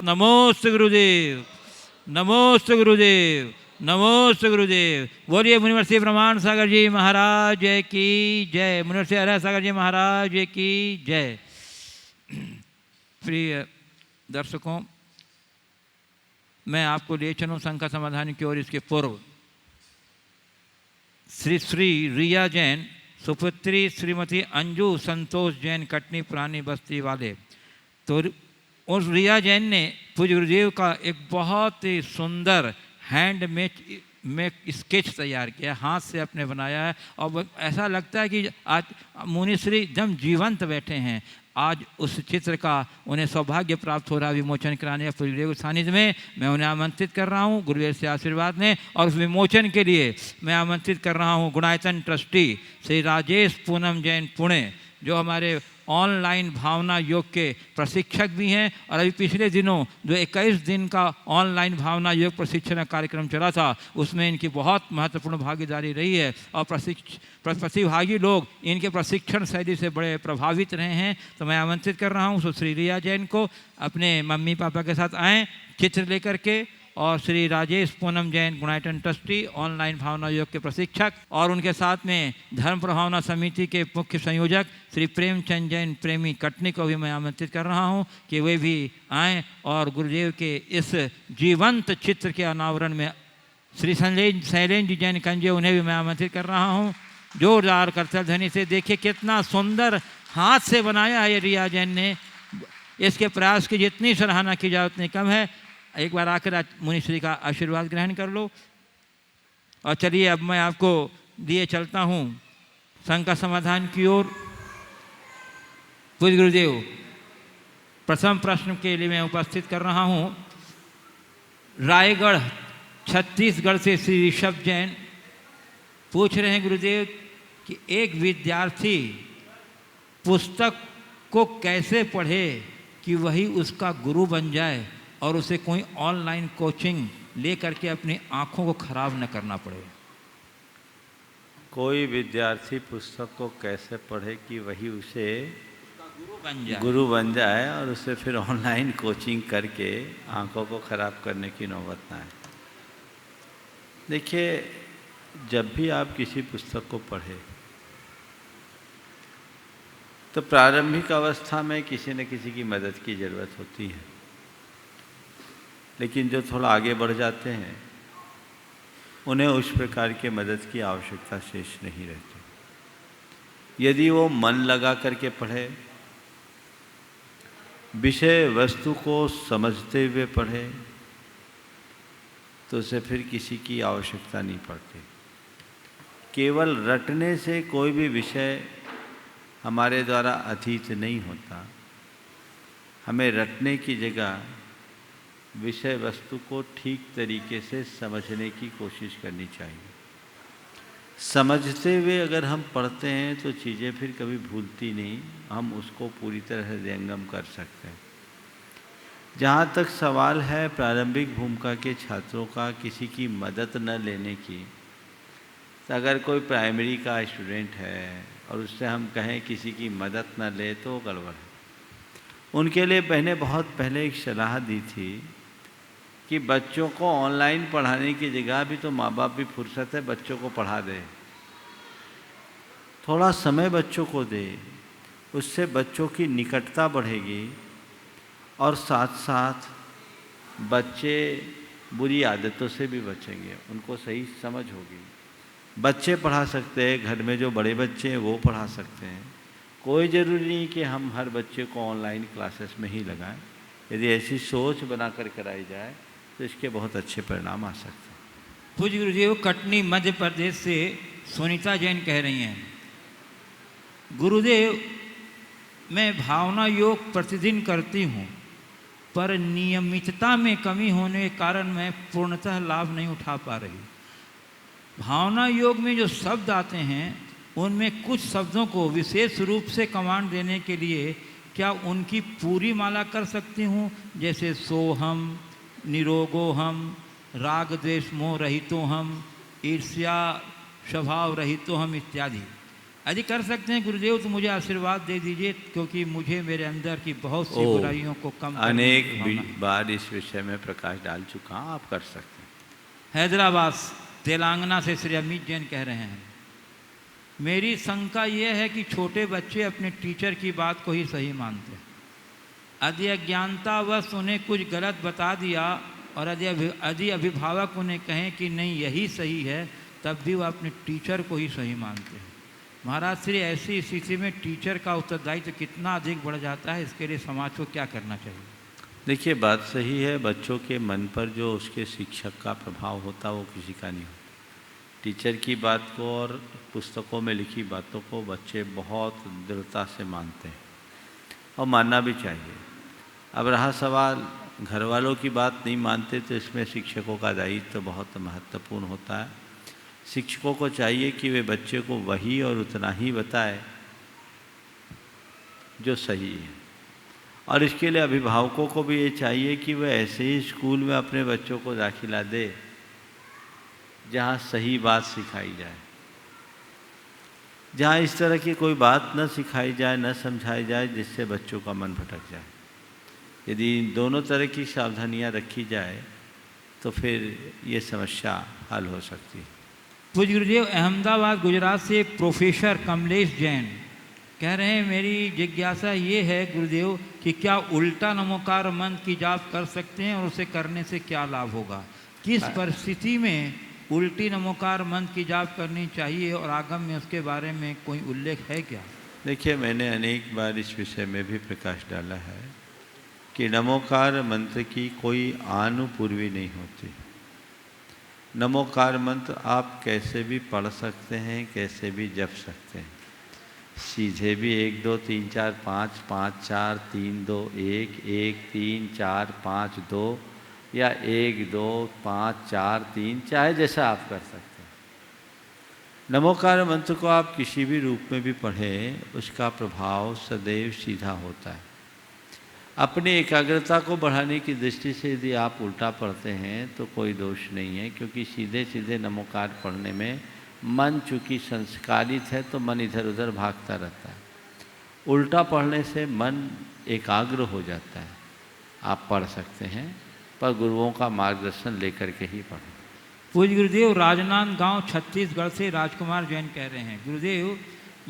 नमोस्तु गुरुदेव, नमोस्तु गुरुदेव, नमोस्तु गुरुदेव। बोलिए मुनिवर श्री ब्रह्मांड सागर जी महाराज जय की जय, मुनिवर श्री हरि सागर जी महाराज जय की जय। प्रिय दर्शकों, मैं आपको ले चलूँ शंका समाधान की ओर। इसके पूर्व श्री श्री रिया जैन सुपुत्री श्रीमती अंजू संतोष जैन कटनी पुरानी बस्ती वाले, तो उस रिया जैन ने पूज्य गुरुदेव का एक बहुत ही सुंदर हैंडमेड स्केच तैयार किया, हाथ से अपने बनाया है। और ऐसा लगता है कि आज मुनिश्री एकदम जीवंत बैठे हैं। आज उस चित्र का उन्हें सौभाग्य प्राप्त हो रहा है विमोचन कराने का पूज्य गुरुदेव के सानिध्य में। मैं उन्हें आमंत्रित कर रहा हूँ गुरुदेव से आशीर्वाद ने, और उस विमोचन के लिए मैं आमंत्रित कर रहा हूँ गुणायतन ट्रस्टी श्री राजेश पूनम जैन पुणे, जो हमारे ऑनलाइन भावना योग के प्रशिक्षक भी हैं। और अभी पिछले दिनों जो 21 दिन का ऑनलाइन भावना योग प्रशिक्षण कार्यक्रम चला था, उसमें इनकी बहुत महत्वपूर्ण भागीदारी रही है। और प्रतिभागी लोग इनके प्रशिक्षण शैली से बड़े प्रभावित रहे हैं। तो मैं आमंत्रित कर रहा हूँ सुश्री रिया जैन को, अपने मम्मी पापा के साथ आएँ चित्र लेकर के। और श्री राजेश पूनम जैन गुणायतन ट्रस्टी ऑनलाइन भावना योग के प्रशिक्षक, और उनके साथ में धर्म प्रभावना समिति के मुख्य संयोजक श्री प्रेमचंद जैन प्रेमी कटनी को भी मैं आमंत्रित कर रहा हूं कि वे भी आएँ और गुरुदेव के इस जीवंत चित्र के अनावरण में श्री शैलेंद्र जी जैन कंजे, उन्हें भी मैं आमंत्रित कर रहा हूँ। जोरदार करतल ध्वनि से देखिए कितना सुंदर हाथ से बनाया है ये रिया जैन ने। इसके प्रयास की जितनी सराहना की जाए उतनी कम है। एक बार आकर मुनिश्री का आशीर्वाद ग्रहण कर लो। और चलिए अब मैं आपको लिए चलता हूँ शंका समाधान की ओर। पूज्य गुरुदेव, प्रथम प्रश्न के लिए मैं उपस्थित कर रहा हूँ रायगढ़ छत्तीसगढ़ से श्री ऋषभ जैन पूछ रहे हैं गुरुदेव कि एक विद्यार्थी पुस्तक को कैसे पढ़े कि वही उसका गुरु बन जाए और उसे कोई ऑनलाइन कोचिंग ले करके अपनी आँखों को खराब न करना पड़े। कोई विद्यार्थी पुस्तक को कैसे पढ़े कि वही उसे गुरु बन जाए और उसे फिर ऑनलाइन कोचिंग करके आँखों को खराब करने की नौबत ना आए। देखिए, जब भी आप किसी पुस्तक को पढ़े तो प्रारंभिक अवस्था में किसी न किसी की मदद की ज़रूरत होती है, लेकिन जो थोड़ा आगे बढ़ जाते हैं उन्हें उस प्रकार की मदद की आवश्यकता शेष नहीं रहती। यदि वो मन लगा करके पढ़े, विषय वस्तु को समझते हुए पढ़े, तो उसे फिर किसी की आवश्यकता नहीं पड़ती। केवल रटने से कोई भी विषय हमारे द्वारा अधीत नहीं होता। हमें रटने की जगह विषय वस्तु को ठीक तरीके से समझने की कोशिश करनी चाहिए। समझते हुए अगर हम पढ़ते हैं तो चीज़ें फिर कभी भूलती नहीं, हम उसको पूरी तरह हृदयंगम कर सकते हैं। जहाँ तक सवाल है प्रारंभिक भूमिका के छात्रों का किसी की मदद न लेने की, तो अगर कोई प्राइमरी का स्टूडेंट है और उससे हम कहें किसी की मदद न ले तो गड़बड़ है। उनके लिए मैंने बहुत पहले एक सलाह दी थी कि बच्चों को ऑनलाइन पढ़ाने की जगह भी तो माँ बाप भी फुर्सत है, बच्चों को पढ़ा दे, थोड़ा समय बच्चों को दे, उससे बच्चों की निकटता बढ़ेगी और साथ साथ बच्चे बुरी आदतों से भी बचेंगे, उनको सही समझ होगी। बच्चे पढ़ा सकते हैं, घर में जो बड़े बच्चे हैं वो पढ़ा सकते हैं। कोई ज़रूरी नहीं कि हम हर बच्चे को ऑनलाइन क्लासेस में ही लगाएं। यदि ऐसी सोच बनाकर कराई जाए तो इसके बहुत अच्छे परिणाम आ सकते हैं। पूज्य गुरुदेव, कटनी मध्य प्रदेश से सुनीता जैन कह रही हैं, गुरुदेव मैं भावना योग प्रतिदिन करती हूँ, पर नियमितता में कमी होने के कारण मैं पूर्णतः लाभ नहीं उठा पा रही। भावना योग में जो शब्द आते हैं उनमें कुछ शब्दों को विशेष रूप से कमांड देने के लिए क्या उनकी पूरी माला कर सकती हूँ, जैसे सोहम, निरोगोहम, राग द्वेष मोह रहितो हम, ईर्ष्या स्वभाव रहितो हम इत्यादि। यदि कर सकते हैं गुरुदेव तो मुझे आशीर्वाद दे दीजिए, क्योंकि मुझे मेरे अंदर की बहुत सी बुराइयों को कम करने की अनेक भावना है। बार इस विषय में प्रकाश डाल चुका हूँ, आप कर सकते हैं। हैदराबाद तेलंगाना से श्री अमित जैन कह रहे हैं, मेरी शंका यह है कि छोटे बच्चे अपने टीचर की बात को ही सही मानते हैं। यदि अज्ञानतावश उन्हें कुछ गलत बता दिया और यदि अभिभावक उन्हें कहें कि नहीं यही सही है, तब भी वह अपने टीचर को ही सही मानते हैं। महाराज श्री, ऐसी स्थिति में टीचर का उत्तरदायित्व कितना अधिक बढ़ जाता है, इसके लिए समाज को क्या करना चाहिए? देखिए, बात सही है। बच्चों के मन पर जो उसके शिक्षक का प्रभाव होता है वो किसी का नहीं होता। टीचर की बात को और पुस्तकों में लिखी बातों को बच्चे बहुत दृढ़ता से मानते हैं और मानना भी चाहिए। अब रहा सवाल घर वालों की बात नहीं मानते, तो इसमें शिक्षकों का दायित्व तो बहुत महत्वपूर्ण होता है। शिक्षकों को चाहिए कि वे बच्चे को वही और उतना ही बताए जो सही है, और इसके लिए अभिभावकों को भी ये चाहिए कि वह ऐसे ही स्कूल में अपने बच्चों को दाखिला दे जहाँ सही बात सिखाई जाए, जहाँ इस तरह की कोई बात न सिखाई जाए, न समझाई जाए जिससे बच्चों का मन भटक जाए। यदि इन दोनों तरह की सावधानियाँ रखी जाए तो फिर ये समस्या हल हो सकती है। पूज्य गुरुदेव, अहमदाबाद गुजरात से प्रोफेसर कमलेश जैन कह रहे हैं, मेरी जिज्ञासा ये है गुरुदेव कि क्या उल्टा नमोकार मंत्र की जाप कर सकते हैं और उसे करने से क्या लाभ होगा? किस परिस्थिति में उल्टी नमोकार मंत्र की जाप करनी चाहिए और आगम में उसके बारे में कोई उल्लेख है क्या? देखिए, मैंने अनेक बार इस विषय में भी प्रकाश डाला है कि नमोकार मंत्र की कोई आनुपूर्वी नहीं होती। नमोकार मंत्र आप कैसे भी पढ़ सकते हैं, कैसे भी जप सकते हैं। सीधे भी 1 2 3 4 5 5 4 3 2 1 1 3 4 5 2 या 1 2 5 4 3, चाहे जैसा आप कर सकते हैं। नमोकार मंत्र को आप किसी भी रूप में भी पढ़ें, उसका प्रभाव सदैव सीधा होता है। अपनी एकाग्रता को बढ़ाने की दृष्टि से यदि आप उल्टा पढ़ते हैं तो कोई दोष नहीं है, क्योंकि सीधे सीधे नमोकार पढ़ने में मन चूँकि संस्कारित है तो मन इधर उधर भागता रहता है। उल्टा पढ़ने से मन एकाग्र हो जाता है। आप पढ़ सकते हैं, पर गुरुओं का मार्गदर्शन लेकर के ही पढ़ें। पूज्य गुरुदेव, राजनांदगांव छत्तीसगढ़ से राजकुमार जैन कह रहे हैं, गुरुदेव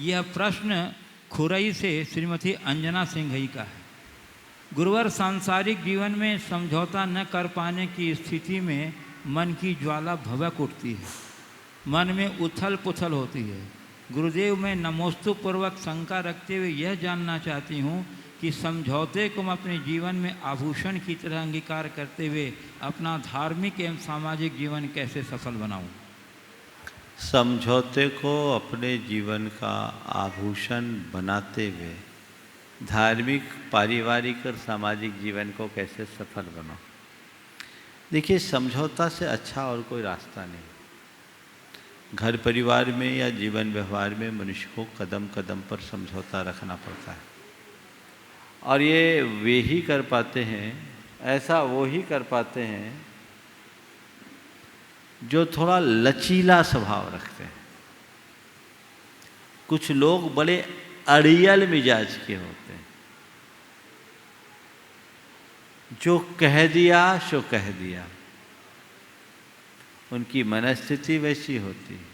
यह प्रश्न खुरई से श्रीमती अंजना सिंघई का है। गुरुवर, सांसारिक जीवन में समझौता न कर पाने की स्थिति में मन की ज्वाला भभक उठती है, मन में उथल पुथल होती है। गुरुदेव, मैं नमोस्तु पूर्वक शंका रखते हुए यह जानना चाहती हूँ कि समझौते को मैं अपने जीवन में आभूषण की तरह अंगीकार करते हुए अपना धार्मिक एवं सामाजिक जीवन कैसे सफल बनाऊँ? समझौते को अपने जीवन का आभूषण बनाते हुए धार्मिक, पारिवारिक और सामाजिक जीवन को कैसे सफल बनाओ? देखिए, समझौता से अच्छा और कोई रास्ता नहीं। घर परिवार में या जीवन व्यवहार में मनुष्य को कदम कदम पर समझौता रखना पड़ता है, और ये वे ही कर पाते हैं, ऐसा वो ही कर पाते हैं जो थोड़ा लचीला स्वभाव रखते हैं। कुछ लोग बड़े अड़ियल मिजाज के होते हैं, जो कह दिया सो कह दिया, उनकी मनस्थिति वैसी होती है।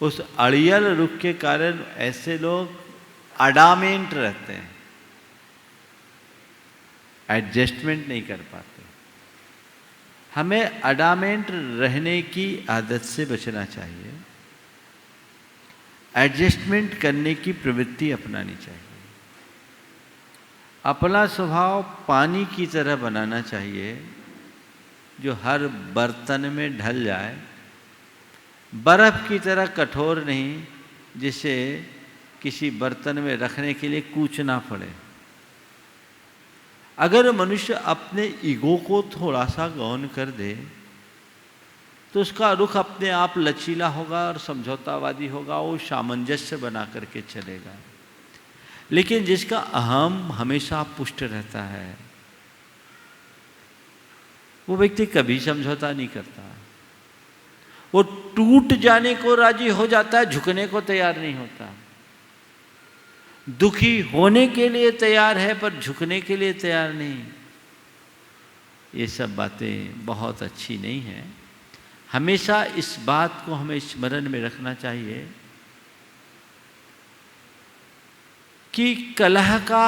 उस अड़ियल रुख के कारण ऐसे लोग अडामेंट रहते हैं, एडजस्टमेंट नहीं कर पाते। हमें अडामेंट रहने की आदत से बचना चाहिए, एडजस्टमेंट करने की प्रवृत्ति अपनानी चाहिए। अपना स्वभाव पानी की तरह बनाना चाहिए, जो हर बर्तन में ढल जाए, बर्फ की तरह कठोर नहीं, जिसे किसी बर्तन में रखने के लिए कूचना पड़े। अगर मनुष्य अपने ईगो को थोड़ा सा गौन कर दे तो उसका रुख अपने आप लचीला होगा और समझौतावादी होगा, वो सामंजस्य बना करके चलेगा। लेकिन जिसका अहम हमेशा पुष्ट रहता है, वो व्यक्ति कभी समझौता नहीं करता। वो टूट जाने को राजी हो जाता है, झुकने को तैयार नहीं होता। दुखी होने के लिए तैयार है पर झुकने के लिए तैयार नहीं। ये सब बातें बहुत अच्छी नहीं है। हमेशा इस बात को हमें स्मरण में रखना चाहिए कि कलह का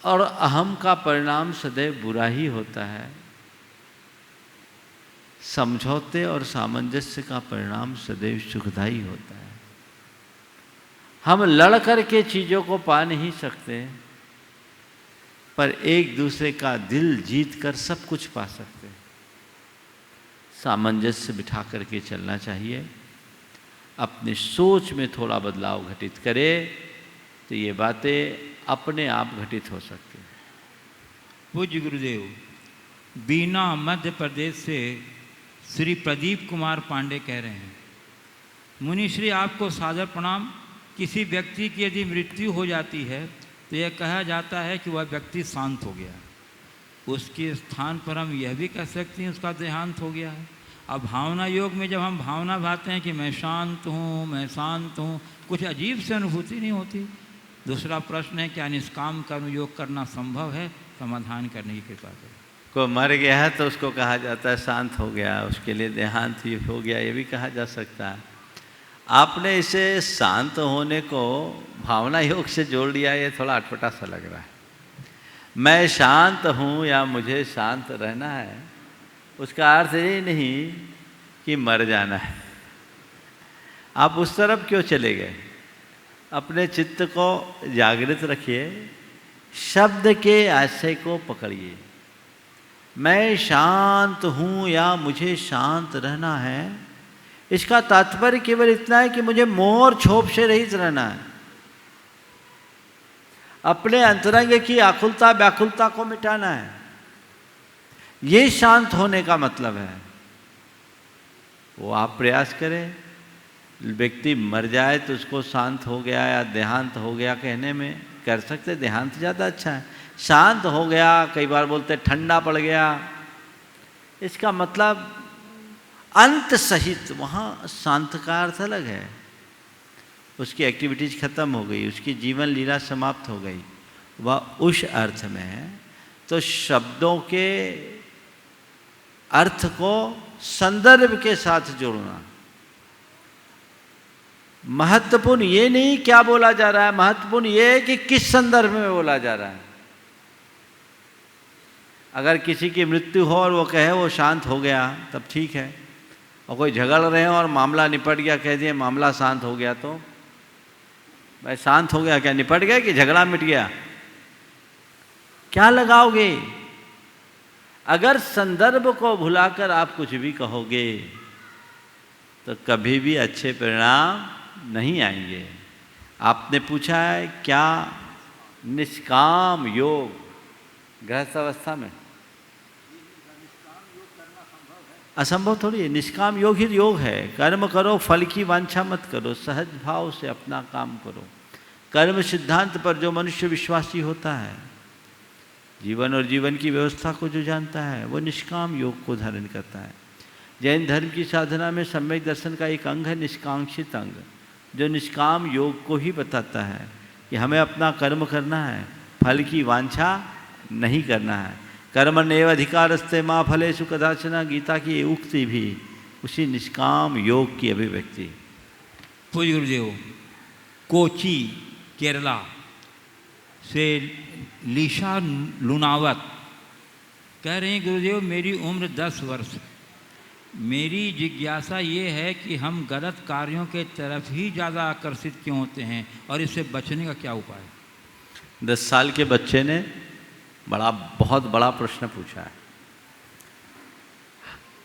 और अहम का परिणाम सदैव बुरा ही होता है। समझौते और सामंजस्य का परिणाम सदैव सुखदायी होता है। हम लड़ कर के चीज़ों को पा नहीं सकते, पर एक दूसरे का दिल जीत कर सब कुछ पा सकते हैं। सामंजस्य बिठा करके चलना चाहिए। अपनी सोच में थोड़ा बदलाव घटित करे तो ये बातें अपने आप घटित हो सकती हैं। पूज्य गुरुदेव, बीना मध्य प्रदेश से श्री प्रदीप कुमार पांडे कह रहे हैं, मुनि श्री आपको सादर प्रणाम। किसी व्यक्ति की यदि मृत्यु हो जाती है तो यह कहा जाता है कि वह व्यक्ति शांत हो गया। उसके स्थान पर हम यह भी कह सकते हैं उसका देहांत हो गया है। अब भावना योग में जब हम भावना भाते हैं कि मैं शांत हूँ, मैं शांत हूँ, कुछ अजीब सी अनुभूति नहीं होती। दूसरा प्रश्न है, क्या निष्काम कर्म योग करना संभव है? समाधान करने की कृपा करें। कोई मर गया है तो उसको कहा जाता है शांत हो गया, उसके लिए देहांत ही हो गया, ये भी कहा जा सकता है। आपने इसे शांत होने को भावना योग से जोड़ दिया, ये थोड़ा अटपटा सा लग रहा है। मैं शांत हूँ या मुझे शांत रहना है, उसका अर्थ ये नहीं कि मर जाना है। आप उस तरफ क्यों चले गए? अपने चित्त को जागृत रखिए, शब्द के आशय को पकड़िए। मैं शांत हूँ या मुझे शांत रहना है, इसका तात्पर्य केवल इतना है कि मुझे मोह और क्षोभ से रहित रहना है। अपने अंतरंग की आकुलता व्याकुलता को मिटाना है। ये शांत होने का मतलब है। वो आप प्रयास करें। व्यक्ति मर जाए तो उसको शांत हो गया या देहांत हो गया कहने में कर सकते, देहांत ज़्यादा अच्छा है। शांत हो गया, कई बार बोलते ठंडा पड़ गया, इसका मतलब अंत सहित, वहाँ शांत का अर्थ अलग है। उसकी एक्टिविटीज खत्म हो गई, उसकी जीवन लीला समाप्त हो गई, वह उस अर्थ में है। तो शब्दों के अर्थ को संदर्भ के साथ जोड़ना महत्वपूर्ण। ये नहीं क्या बोला जा रहा है, महत्वपूर्ण ये है कि किस संदर्भ में बोला जा रहा है। अगर किसी की मृत्यु हो और वो कहे वो शांत हो गया तब ठीक है, और कोई झगड़ रहे हो और मामला निपट गया कह दिए मामला शांत हो गया, तो भाई शांत हो गया क्या, निपट गया कि झगड़ा मिट गया? क्या लगाओगे? अगर संदर्भ को भुलाकर आप कुछ भी कहोगे तो कभी भी अच्छे परिणाम नहीं आएंगे। आपने पूछा है क्या निष्काम योग गृहस्थ अवस्था में? असंभव थोड़ी है। निष्काम योग ही योग है। कर्म करो, फल की वांछा मत करो, सहज भाव से अपना काम करो। कर्म सिद्धांत पर जो मनुष्य विश्वासी होता है, जीवन और जीवन की व्यवस्था को जो जानता है, वो निष्काम योग को धारण करता है। जैन धर्म की साधना में सम्यक दर्शन का एक अंग है निष्कांक्षित अंग, जो निष्काम योग को ही बताता है कि हमें अपना कर्म करना है, फल की वांछा नहीं करना है। कर्मण्येव अधिकारस्ते मां फलेषु कदाचन, गीता की उक्ति भी उसी निष्काम योग की अभिव्यक्ति। पूज्य गुरुदेव, कोची केरला से लीशा लुनावत कह रहे हैं, गुरुदेव मेरी उम्र 10 वर्ष है। मेरी जिज्ञासा ये है कि हम गलत कार्यों के तरफ ही ज़्यादा आकर्षित क्यों होते हैं और इससे बचने का क्या उपाय? 10 साल के बच्चे ने बहुत बड़ा प्रश्न पूछा है।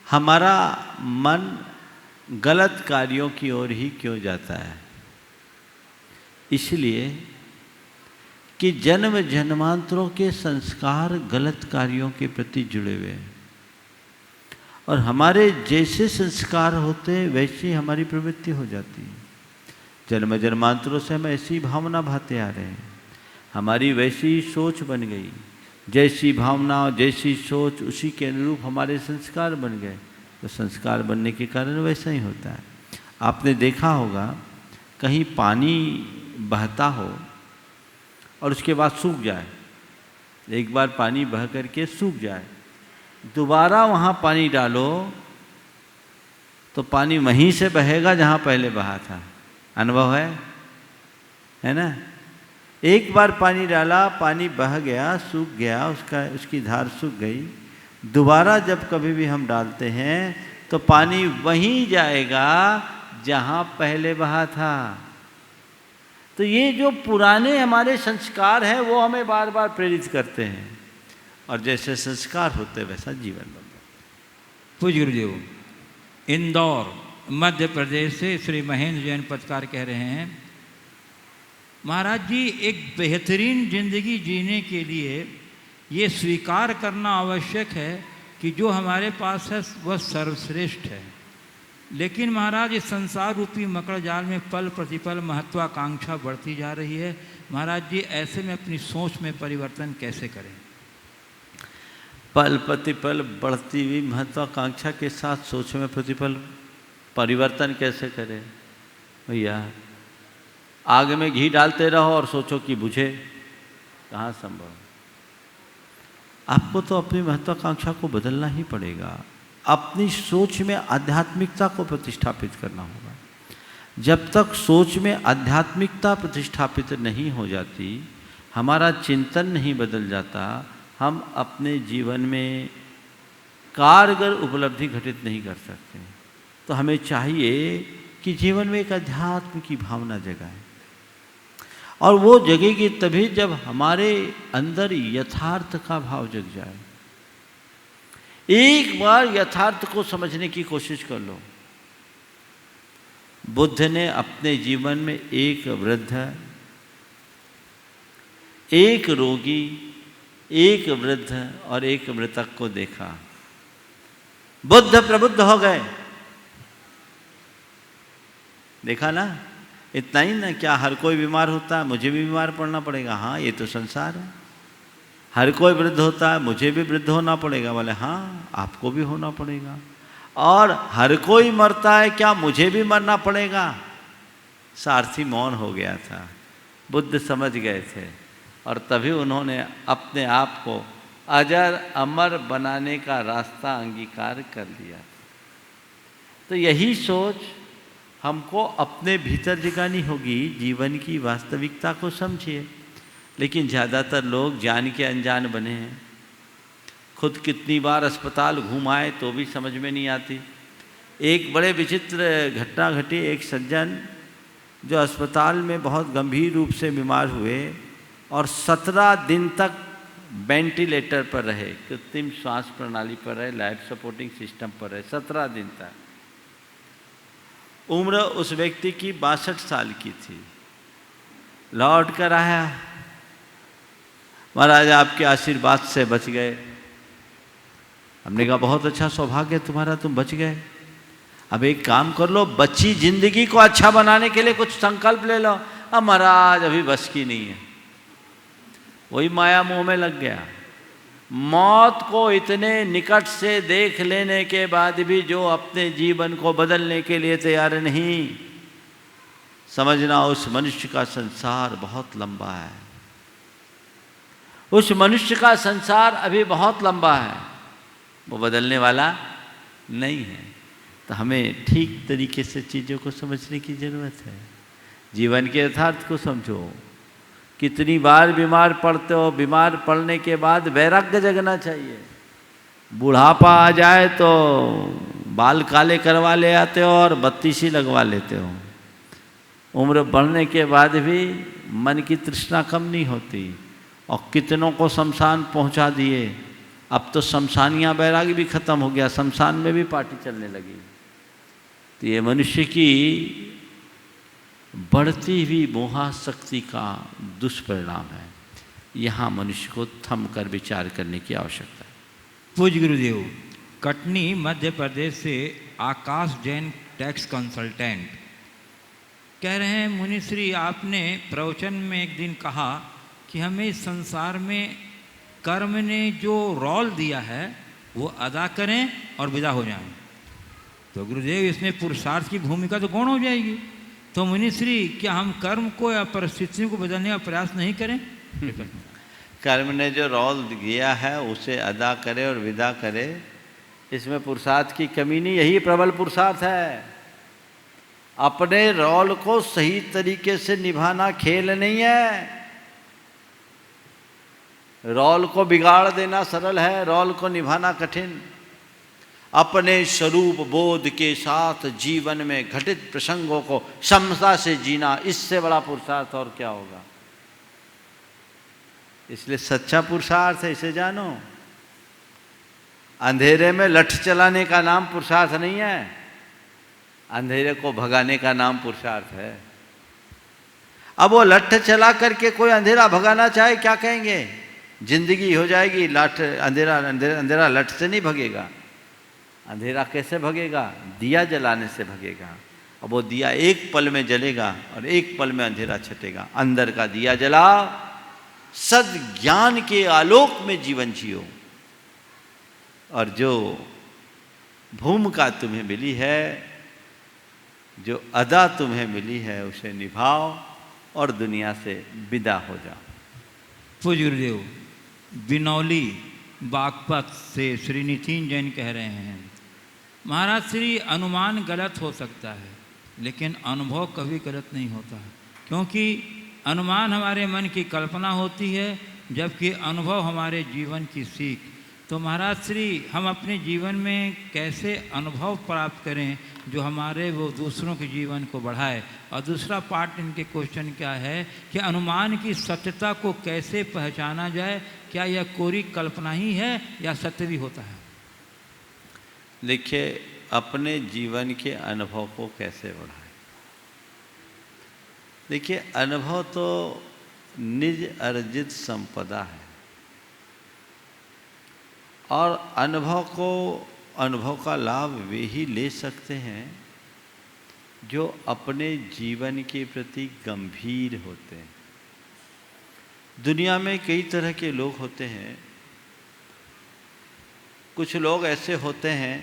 हमारा मन गलत कार्यों की ओर ही क्यों जाता है? इसलिए कि जन्म जन्मांतरों के संस्कार गलत कार्यों के प्रति जुड़े हुए हैं, और हमारे जैसे संस्कार होते हैं वैसी हमारी प्रवृत्ति हो जाती है। जन्म जन्मांतरों से हम ऐसी भावना भाते आ रहे हैं, हमारी वैसी सोच बन गई, जैसी भावना जैसी सोच उसी के अनुरूप हमारे संस्कार बन गए। तो संस्कार बनने के कारण वैसा ही होता है। आपने देखा होगा कहीं पानी बहता हो और उसके बाद सूख जाए, एक बार पानी बह करके सूख जाए, दोबारा वहाँ पानी डालो तो पानी वहीं से बहेगा जहाँ पहले बहा था। अनुभव है ना? एक बार पानी डाला, पानी बह गया, सूख गया, उसकी धार सूख गई, दोबारा जब कभी भी हम डालते हैं तो पानी वहीं जाएगा जहाँ पहले बहा था। तो ये जो पुराने हमारे संस्कार हैं वो हमें बार बार प्रेरित करते हैं, और जैसे संस्कार होते वैसा जीवन बनता है। पूज्य गुरुदेव, इंदौर मध्य प्रदेश से श्री महेंद्र जैन पत्रकार कह रहे हैं, महाराज जी, एक बेहतरीन जिंदगी जीने के लिए ये स्वीकार करना आवश्यक है कि जो हमारे पास है वह सर्वश्रेष्ठ है, लेकिन महाराज इस संसार रूपी मकड़ जाल में पल प्रतिपल महत्वाकांक्षा बढ़ती जा रही है। महाराज जी, ऐसे में अपनी सोच में परिवर्तन कैसे करें? पल प्रतिपल बढ़ती हुई महत्वाकांक्षा के साथ सोच में प्रतिपल परिवर्तन कैसे करें? भैया, आग में घी डालते रहो और सोचो कि बुझे, कहाँ संभव? आपको तो अपनी महत्वाकांक्षा को बदलना ही पड़ेगा, अपनी सोच में आध्यात्मिकता को प्रतिष्ठापित करना होगा। जब तक सोच में आध्यात्मिकता प्रतिष्ठापित नहीं हो जाती, हमारा चिंतन नहीं बदल जाता, हम अपने जीवन में कारगर उपलब्धि घटित नहीं कर सकते। तो हमें चाहिए कि जीवन में एक अध्यात्म की भावना जगाए, और वो जगेगी तभी जब हमारे अंदर यथार्थ का भाव जग जाए। एक बार यथार्थ को समझने की कोशिश कर लो। बुद्ध ने अपने जीवन में एक वृद्ध, एक रोगी, एक वृद्ध और एक मृतक को देखा। बुद्ध प्रबुद्ध हो गए। देखा ना? इतना ही ना, क्या हर कोई बीमार होता है? मुझे भी बीमार पड़ना पड़ेगा? हाँ, ये तो संसार है। हर कोई वृद्ध होता है, मुझे भी वृद्ध होना पड़ेगा? बोले हाँ, आपको भी होना पड़ेगा। और हर कोई मरता है, क्या मुझे भी मरना पड़ेगा? सारथी मौन हो गया था। बुद्ध समझ गए थे, और तभी उन्होंने अपने आप को अजर अमर बनाने का रास्ता अंगीकार कर लिया। तो यही सोच हमको अपने भीतर जगानी होगी। जीवन की वास्तविकता को समझिए। लेकिन ज़्यादातर लोग जान के अनजान बने हैं। खुद कितनी बार अस्पताल घुमाए तो भी समझ में नहीं आती। एक बड़े विचित्र घटना घटी। एक सज्जन जो अस्पताल में बहुत गंभीर रूप से बीमार हुए और 17 दिन तक वेंटिलेटर पर रहे, कृत्रिम श्वास प्रणाली पर रहे, लाइफ सपोर्टिंग सिस्टम पर रहे 17 दिन तक। उम्र उस व्यक्ति की 62 साल की थी। लौट कर आया, महाराज आपके आशीर्वाद से बच गए। हमने कहा बहुत अच्छा सौभाग्य तुम्हारा, तुम बच गए। अब एक काम कर लो, बच्ची जिंदगी को अच्छा बनाने के लिए कुछ संकल्प ले लो। अब महाराज अभी बस की नहीं है। वही माया मोह में लग गया। मौत को इतने निकट से देख लेने के बाद भी जो अपने जीवन को बदलने के लिए तैयार नहीं, समझना उस मनुष्य का संसार बहुत लंबा है। उस मनुष्य का संसार अभी बहुत लंबा है, वो बदलने वाला नहीं है। तो हमें ठीक तरीके से चीज़ों को समझने की ज़रूरत है। जीवन के यथार्थ को समझो। कितनी बार बीमार पड़ते हो, बीमार पड़ने के बाद वैराग्य जगना चाहिए। बुढ़ापा आ जाए तो बाल काले करवा ले आते हो और बत्तीसी लगवा लेते हो। उम्र बढ़ने के बाद भी मन की तृष्णा कम नहीं होती, और कितनों को शमशान पहुंचा दिए। अब तो शमशानियाँ बैरागी भी खत्म हो गया, शमशान में भी पार्टी चलने लगी। तो ये मनुष्य की बढ़ती हुई मोहाशक्ति का दुष्परिणाम है। यहाँ मनुष्य को थम कर विचार करने की आवश्यकता है। पूज्य गुरुदेव, कटनी मध्य प्रदेश से आकाश जैन टैक्स कंसल्टेंट कह रहे हैं, मुनिश्री आपने प्रवचन में एक दिन कहा कि हमें इस संसार में कर्म ने जो रोल दिया है वो अदा करें और विदा हो जाएं। तो गुरुदेव इसमें पुरुषार्थ की भूमिका तो गौण हो जाएगी। तो मुनिश्री, क्या हम कर्म को या परिस्थितियों को बदलने का प्रयास नहीं करें? कर्म ने जो रोल दिया है उसे अदा करे और विदा करे, इसमें पुरुषार्थ की कमी नहीं, यही प्रबल पुरुषार्थ है। अपने रोल को सही तरीके से निभाना खेल नहीं है। रोल को बिगाड़ देना सरल है, रोल को निभाना कठिन। अपने स्वरूप बोध के साथ जीवन में घटित प्रसंगों को क्षमता से जीना, इससे बड़ा पुरुषार्थ और क्या होगा। इसलिए सच्चा पुरुषार्थ है, इसे जानो। अंधेरे में लठ चलाने का नाम पुरुषार्थ नहीं है, अंधेरे को भगाने का नाम पुरुषार्थ है। अब वो लठ चला करके कोई अंधेरा भगाना चाहे, क्या कहेंगे? जिंदगी हो जाएगी, लाठ अंधेरा अंधेरा अंधेरा लठ से नहीं भगेगा। अंधेरा कैसे भगेगा? दिया जलाने से भगेगा। अब वो दिया एक पल में जलेगा और एक पल में अंधेरा छटेगा। अंदर का दिया जला, सद ज्ञान के आलोक में जीवन जियो, और जो भूमिका तुम्हें मिली है, जो अदा तुम्हें मिली है, उसे निभाओ और दुनिया से विदा हो जाओ। पूज्य गुरुदेव, बिनौली बागपत से श्री नितिन जैन कह रहे हैं, महाराज श्री, अनुमान गलत हो सकता है लेकिन अनुभव कभी गलत नहीं होता, क्योंकि अनुमान हमारे मन की कल्पना होती है, जबकि अनुभव हमारे जीवन की सीख। तो महाराज श्री, हम अपने जीवन में कैसे अनुभव प्राप्त करें जो हमारे वो दूसरों के जीवन को बढ़ाए? और दूसरा पार्ट इनके क्वेश्चन क्या है कि अनुमान की सत्यता को कैसे पहचाना जाए? क्या यह कोरी कल्पना ही है या सत्य भी होता है? देखिए, अपने जीवन के अनुभव को कैसे बढ़ाएं। देखिए, अनुभव तो निज अर्जित संपदा है, और अनुभव का लाभ वे ही ले सकते हैं जो अपने जीवन के प्रति गंभीर होते हैं। दुनिया में कई तरह के लोग होते हैं। कुछ लोग ऐसे होते हैं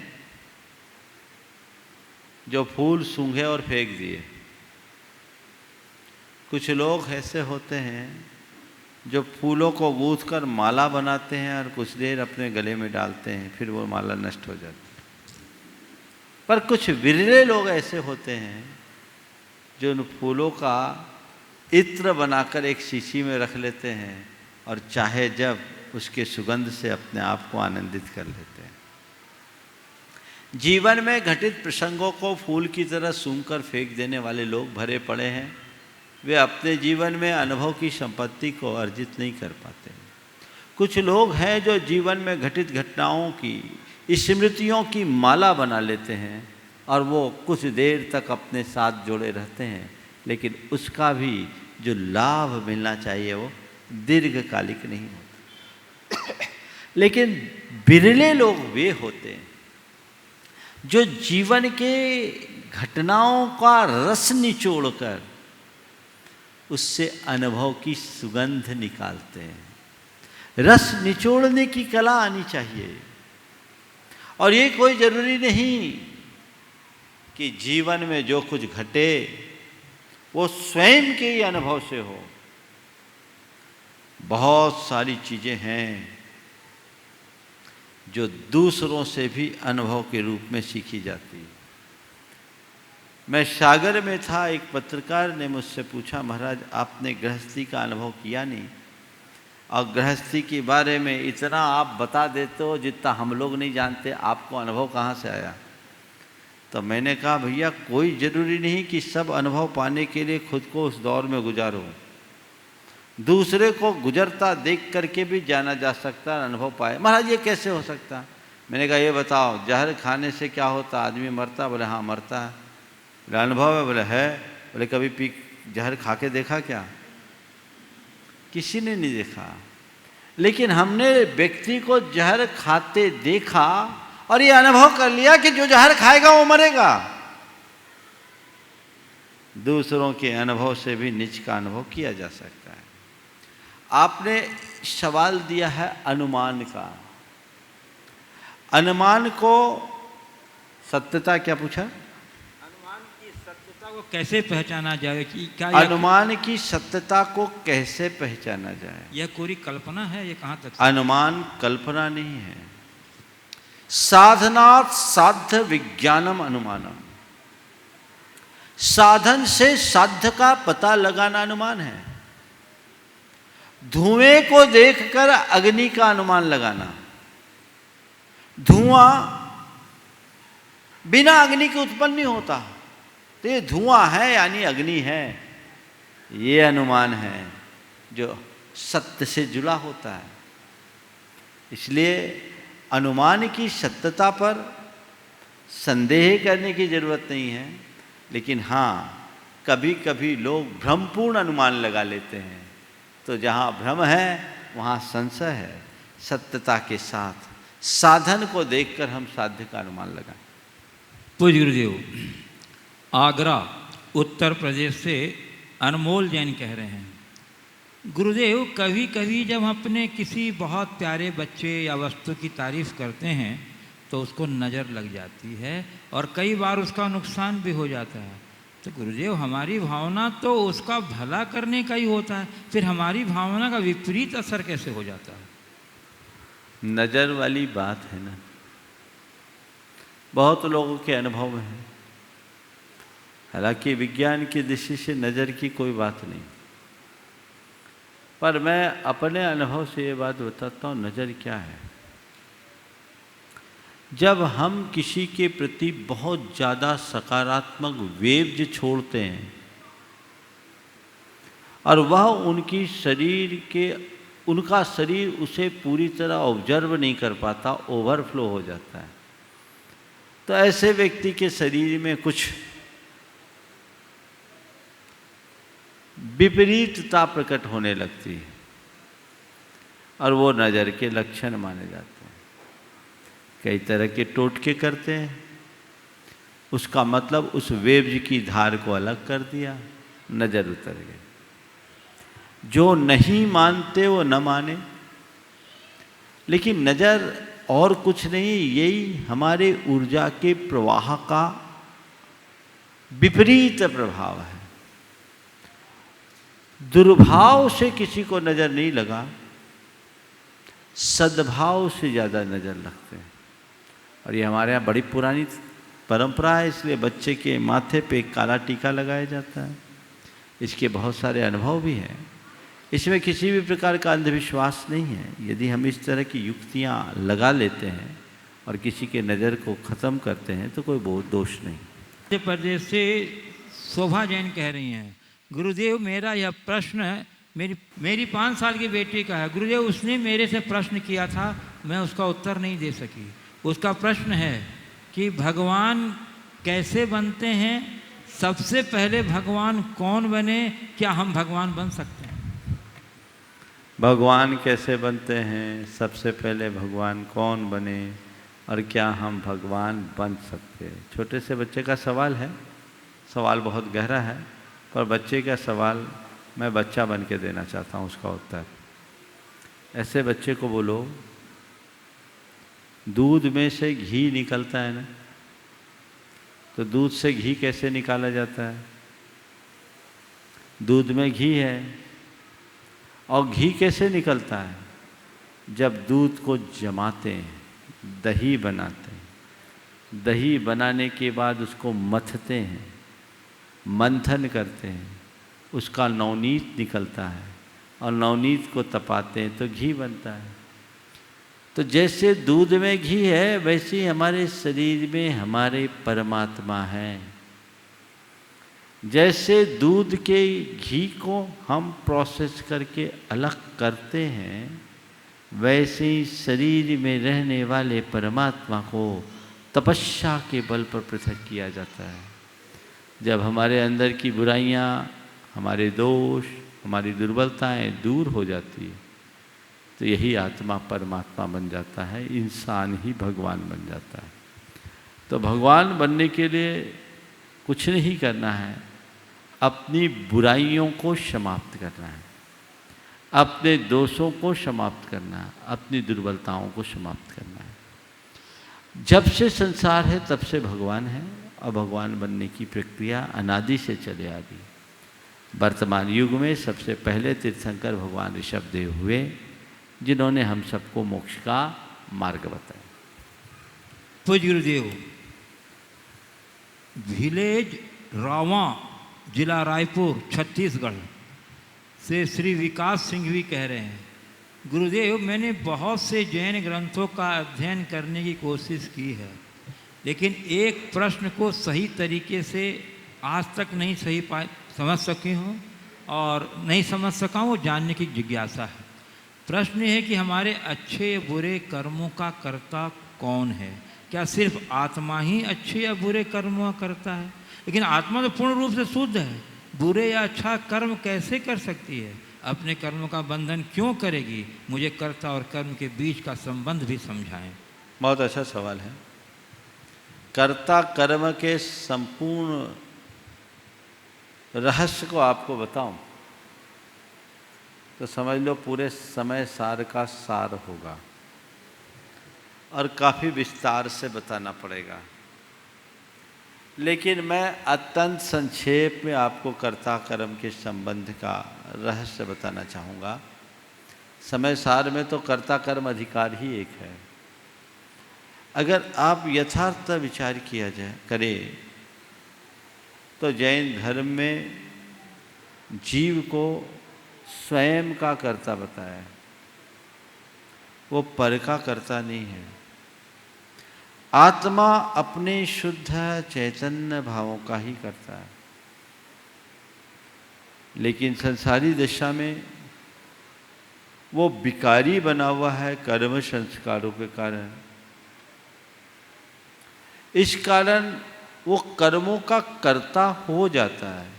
जो फूल सूंघे और फेंक दिए। कुछ लोग ऐसे होते हैं जो फूलों को गूंथ कर माला बनाते हैं और कुछ देर अपने गले में डालते हैं, फिर वो माला नष्ट हो जाती है। पर कुछ विरले लोग ऐसे होते हैं जो उन फूलों का इत्र बनाकर एक शीशी में रख लेते हैं और चाहे जब उसके सुगंध से अपने आप को आनंदित कर लेते हैं। जीवन में घटित प्रसंगों को फूल की तरह सूंघ कर फेंक देने वाले लोग भरे पड़े हैं। वे अपने जीवन में अनुभव की संपत्ति को अर्जित नहीं कर पाते। कुछ लोग हैं जो जीवन में घटित घटनाओं की स्मृतियों की माला बना लेते हैं और वो कुछ देर तक अपने साथ जोड़े रहते हैं, लेकिन उसका भी जो लाभ मिलना चाहिए वो दीर्घकालिक नहीं होता। लेकिन बिरले लोग वे होते हैं जो जीवन के घटनाओं का रस निचोड़कर उससे अनुभव की सुगंध निकालते हैं। रस निचोड़ने की कला आनी चाहिए, और ये कोई जरूरी नहीं कि जीवन में जो कुछ घटे वो स्वयं के ही अनुभव से हो। बहुत सारी चीजें हैं जो दूसरों से भी अनुभव के रूप में सीखी जाती है। मैं सागर में था, एक पत्रकार ने मुझसे पूछा, महाराज आपने गृहस्थी का अनुभव किया नहीं, और गृहस्थी के बारे में इतना आप बता देते हो जितना हम लोग नहीं जानते, आपको अनुभव कहाँ से आया? तो मैंने कहा, भैया कोई ज़रूरी नहीं कि सब अनुभव पाने के लिए खुद को उस दौर में गुजारो। दूसरे को गुजरता देख करके भी जाना जा सकता है, अनुभव पाए। महाराज ये कैसे हो सकता? मैंने कहा ये बताओ, जहर खाने से क्या होता? आदमी मरता? बोले हाँ मरता है। बोले अनुभव है? बोले है। बोले कभी पी जहर खा के देखा क्या? किसी ने नहीं देखा, लेकिन हमने व्यक्ति को जहर खाते देखा और ये अनुभव कर लिया कि जो जहर खाएगा वो मरेगा। दूसरों के अनुभव से भी निज का अनुभव किया जा सकता है। आपने सवाल दिया है अनुमान का। अनुमान को सत्यता क्या पूछा? अनुमान की सत्यता को कैसे पहचाना जाए कि क्या अनुमान की सत्यता को कैसे पहचाना जाए? यह कोई कल्पना है, ये कहाँ तक? अनुमान कल्पना नहीं है। साधनात् साध्य विज्ञानम अनुमानम। साधन से साध्य का पता लगाना अनुमान है। धुएं को देखकर अग्नि का अनुमान लगाना। धुआं बिना अग्नि के उत्पन्न नहीं होता, तो ये धुआं है यानी अग्नि है, ये अनुमान है जो सत्य से जुड़ा होता है। इसलिए अनुमान की सत्यता पर संदेह करने की जरूरत नहीं है, लेकिन हाँ, कभी कभी लोग भ्रमपूर्ण अनुमान लगा लेते हैं। तो जहाँ भ्रम है वहाँ संशय है। सत्यता के साथ साधन को देखकर हम साध्य का अनुमान लगाएं। पूज्य गुरुदेव, आगरा उत्तर प्रदेश से अनमोल जैन कह रहे हैं, गुरुदेव कभी कभी जब हम अपने किसी बहुत प्यारे बच्चे या वस्तु की तारीफ करते हैं तो उसको नज़र लग जाती है और कई बार उसका नुकसान भी हो जाता है। तो गुरुदेव, हमारी भावना तो उसका भला करने का ही होता है, फिर हमारी भावना का विपरीत असर कैसे हो जाता है? नज़र वाली बात है ना, बहुत लोगों के अनुभव में है। हालांकि विज्ञान की दृष्टि से नज़र की कोई बात नहीं, पर मैं अपने अनुभव से ये बात बताता हूँ, नज़र क्या है। जब हम किसी के प्रति बहुत ज़्यादा सकारात्मक वेव्स छोड़ते हैं और वह उनका शरीर उसे पूरी तरह ऑब्जर्व नहीं कर पाता, ओवरफ्लो हो जाता है, तो ऐसे व्यक्ति के शरीर में कुछ विपरीतता प्रकट होने लगती है और वो नज़र के लक्षण माने जाते हैं। कई तरह के टोटके करते हैं, उसका मतलब उस वेव्स की धार को अलग कर दिया, नज़र उतर गई। जो नहीं मानते वो न माने, लेकिन नज़र और कुछ नहीं, यही हमारे ऊर्जा के प्रवाह का विपरीत प्रभाव है। दुर्भाव से किसी को नज़र नहीं लगा, सद्भाव से ज़्यादा नज़र लगते हैं। और ये हमारे यहाँ बड़ी पुरानी परंपरा है, इसलिए बच्चे के माथे पे काला टीका लगाया जाता है। इसके बहुत सारे अनुभव भी हैं, इसमें किसी भी प्रकार का अंधविश्वास नहीं है। यदि हम इस तरह की युक्तियाँ लगा लेते हैं और किसी के नज़र को ख़त्म करते हैं तो कोई बहुत दोष नहीं। मध्य प्रदेश से शोभा जैन कह रही हैं, गुरुदेव मेरा यह प्रश्न मेरी 5 साल की बेटी का है। गुरुदेव, उसने मेरे से प्रश्न किया था, मैं उसका उत्तर नहीं दे सकी। उसका प्रश्न है कि भगवान कैसे बनते हैं, सबसे पहले भगवान कौन बने, क्या हम भगवान बन सकते हैं? भगवान कैसे बनते हैं, सबसे पहले भगवान कौन बने और क्या हम भगवान बन सकते हैं? छोटे से बच्चे का सवाल है, सवाल बहुत गहरा है, पर बच्चे का सवाल मैं बच्चा बन के देना चाहता हूँ उसका उत्तर। ऐसे बच्चे को बोलो, दूध में से घी निकलता है ना, तो दूध से घी कैसे निकाला जाता है? दूध में घी है, और घी कैसे निकलता है? जब दूध को जमाते हैं, दही बनाते हैं, दही बनाने के बाद उसको मथते हैं, मंथन करते हैं, उसका नवनीत निकलता है और नवनीत को तपाते हैं तो घी बनता है। तो जैसे दूध में घी है, वैसे ही हमारे शरीर में हमारे परमात्मा है। जैसे दूध के घी को हम प्रोसेस करके अलग करते हैं, वैसे ही शरीर में रहने वाले परमात्मा को तपस्या के बल पर पृथक किया जाता है। जब हमारे अंदर की बुराइयाँ, हमारे दोष, हमारी दुर्बलताएं दूर हो जाती है, तो यही आत्मा परमात्मा बन जाता है, इंसान ही भगवान बन जाता है। तो भगवान बनने के लिए कुछ नहीं करना है, अपनी बुराइयों को समाप्त करना है, अपने दोषों को समाप्त करना है, अपनी दुर्बलताओं को समाप्त करना है। जब से संसार है तब से भगवान है और भगवान बनने की प्रक्रिया अनादि से चले आ रही। वर्तमान युग में सबसे पहले तीर्थंकर भगवान ऋषभदेव हुए, जिन्होंने हम सबको मोक्ष का मार्ग बताया। पूज्य गुरुदेव, विलेज रावा, जिला रायपुर, छत्तीसगढ़ से श्री विकास सिंह भी कह रहे हैं, गुरुदेव मैंने बहुत से जैन ग्रंथों का अध्ययन करने की कोशिश की है, लेकिन एक प्रश्न को सही तरीके से आज तक नहीं समझ सकी हूँ और नहीं समझ सका हूँ, जानने की जिज्ञासा है। प्रश्न ये है कि हमारे अच्छे या बुरे कर्मों का कर्ता कौन है? क्या सिर्फ आत्मा ही अच्छे या बुरे कर्मों का करता है? लेकिन आत्मा तो पूर्ण रूप से शुद्ध है, बुरे या अच्छा कर्म कैसे कर सकती है? अपने कर्मों का बंधन क्यों करेगी? मुझे कर्ता और कर्म के बीच का संबंध भी समझाएं। बहुत अच्छा सवाल है। कर्ता कर्म के संपूर्ण रहस्य को आपको बताऊं तो समझ लो पूरे समय सार का सार होगा और काफ़ी विस्तार से बताना पड़ेगा, लेकिन मैं अत्यंत संक्षेप में आपको कर्ता कर्म के संबंध का रहस्य बताना चाहूँगा। समय सार में तो कर्ता कर्म अधिकार ही एक है। अगर आप यथार्थ विचार किया जाए करें तो जैन धर्म में जीव को स्वयं का कर्ता बताया है, वो पर का कर्ता नहीं है। आत्मा अपने शुद्ध चैतन्य भावों का ही करता है, लेकिन संसारी दशा में वो विकारी बना हुआ है कर्म संस्कारों के कारण। इस कारण वो कर्मों का कर्ता हो जाता है,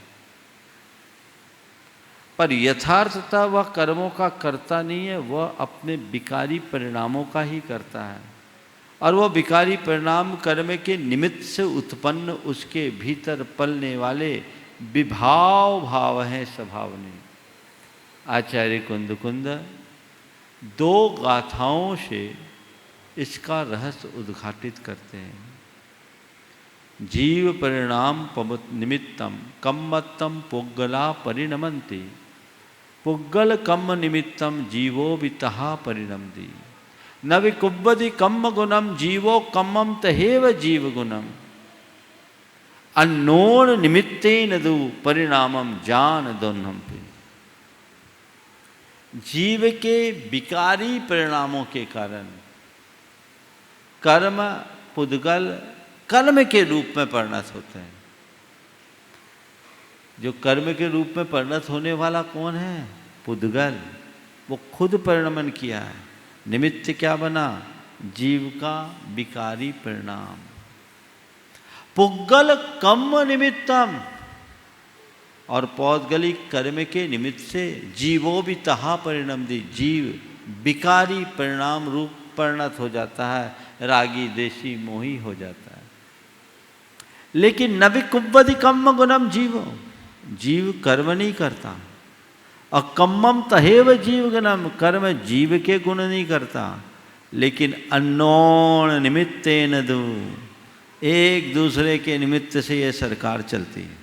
पर यथार्थता वह कर्मों का कर्ता नहीं है, वह अपने विकारी परिणामों का ही करता है। और वह विकारी परिणाम कर्म के निमित्त से उत्पन्न उसके भीतर पलने वाले विभाव भाव हैं स्वभावने। आचार्य कुंद दो गाथाओं से इसका रहस्य उद्घाटित करते हैं। जीव परिणाम निमित्तम कम्मत्तम पुग्गला परिणमन्ति, पुग्गल कम्म निमित्तम जीवो वितहा परिणमति, न विकुब्बदि कम्म गुणम जीवो कम्मम तहेव जीव गुणम, अन्नोन निमित्तेन दु परिणामम जान दोन्हम्पि। जीव के विकारी परिणामों के कारण कर्म पुद्गल कर्म के रूप में परिणत होते हैं। जो कर्म के रूप में परिणत होने वाला कौन है? पुद्गल। वो खुद परिणमन किया है। निमित्त क्या बना? जीव का विकारी परिणाम। पुग्गल कम्म निमित्तम, और पौद्गलिक कर्म के निमित्त से जीवो भी तहा परिणम दी, जीव विकारी परिणाम रूप परिणत हो जाता है, रागी देशी मोही हो जाता है। लेकिन न विकुब्बदि कम्म गुणम जीवो, जीव कर्म नहीं करता, और कम्मम तहेव जीव गुणम, कर्म जीव के गुण नहीं करता। लेकिन अन्नोन निमित्तेन दु, एक दूसरे के निमित्त से यह सरकार चलती है।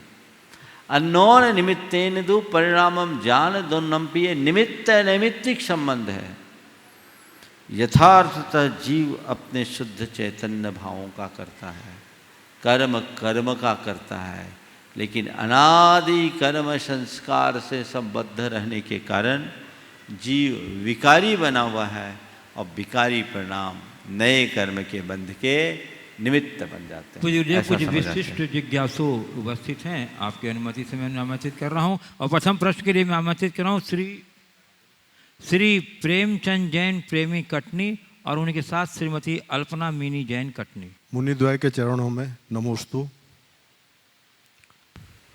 अन्नोन निमित्तेन दु परिणामम जान दोन्नम्पि, ये निमित्त नैमित्तिक संबंध है। यथार्थतः जीव अपने शुद्ध चैतन्य भावों का करता है, कर्म कर्म का करता है, लेकिन अनादि कर्म संस्कार से संबद्ध रहने के कारण जीव विकारी बना हुआ है, और विकारी परिणाम नए कर्म के बंध के निमित्त बन जाते हैं। कुछ विशिष्ट जिज्ञासु उपस्थित हैं, आपकी अनुमति से मैं आमंत्रित कर रहा हूँ। और प्रथम प्रश्न के लिए मैं आमंत्रित कर रहा हूँ श्री प्रेमचंद जैन प्रेमी कटनी, और उनके साथ श्रीमती अल्पना मीनी जैन कटनी। मुनिद्वय के चरणों में नमोस्तु।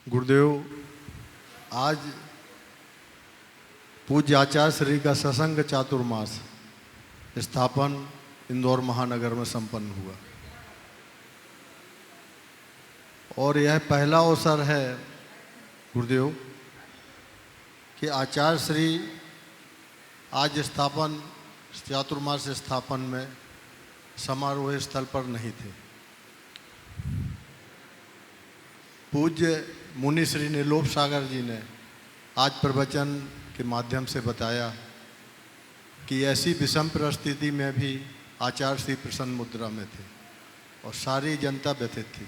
गुरुदेव, आज पूज्य आचार्य श्री का सत्संग चातुर्मास स्थापन इंदौर महानगर में संपन्न हुआ, और यह पहला अवसर है गुरुदेव कि आचार्य श्री आज स्थापन चातुर्मास स्थापन में समारोह स्थल पर नहीं थे। पूज्य मुनि श्री नीलोप सागर जी ने आज प्रवचन के माध्यम से बताया कि ऐसी विषम परिस्थिति में भी आचार्य श्री प्रसन्न मुद्रा में थे और सारी जनता व्यथित थी।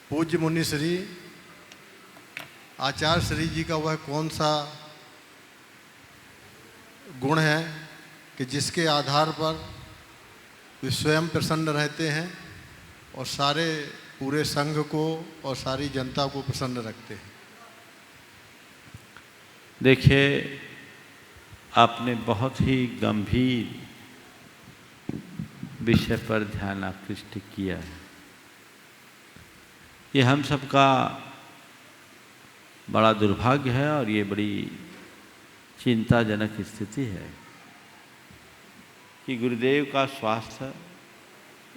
पूज्य मुनि श्री आचार्य श्री जी का वह कौन सा गुण है कि जिसके आधार पर वे स्वयं प्रसन्न रहते हैं और सारे पूरे संघ को और सारी जनता को प्रसन्न रखते हैं। देखिए, आपने बहुत ही गंभीर विषय पर ध्यान आकृष्ट किया है। ये हम सबका बड़ा दुर्भाग्य है और ये बड़ी चिंताजनक स्थिति है कि गुरुदेव का स्वास्थ्य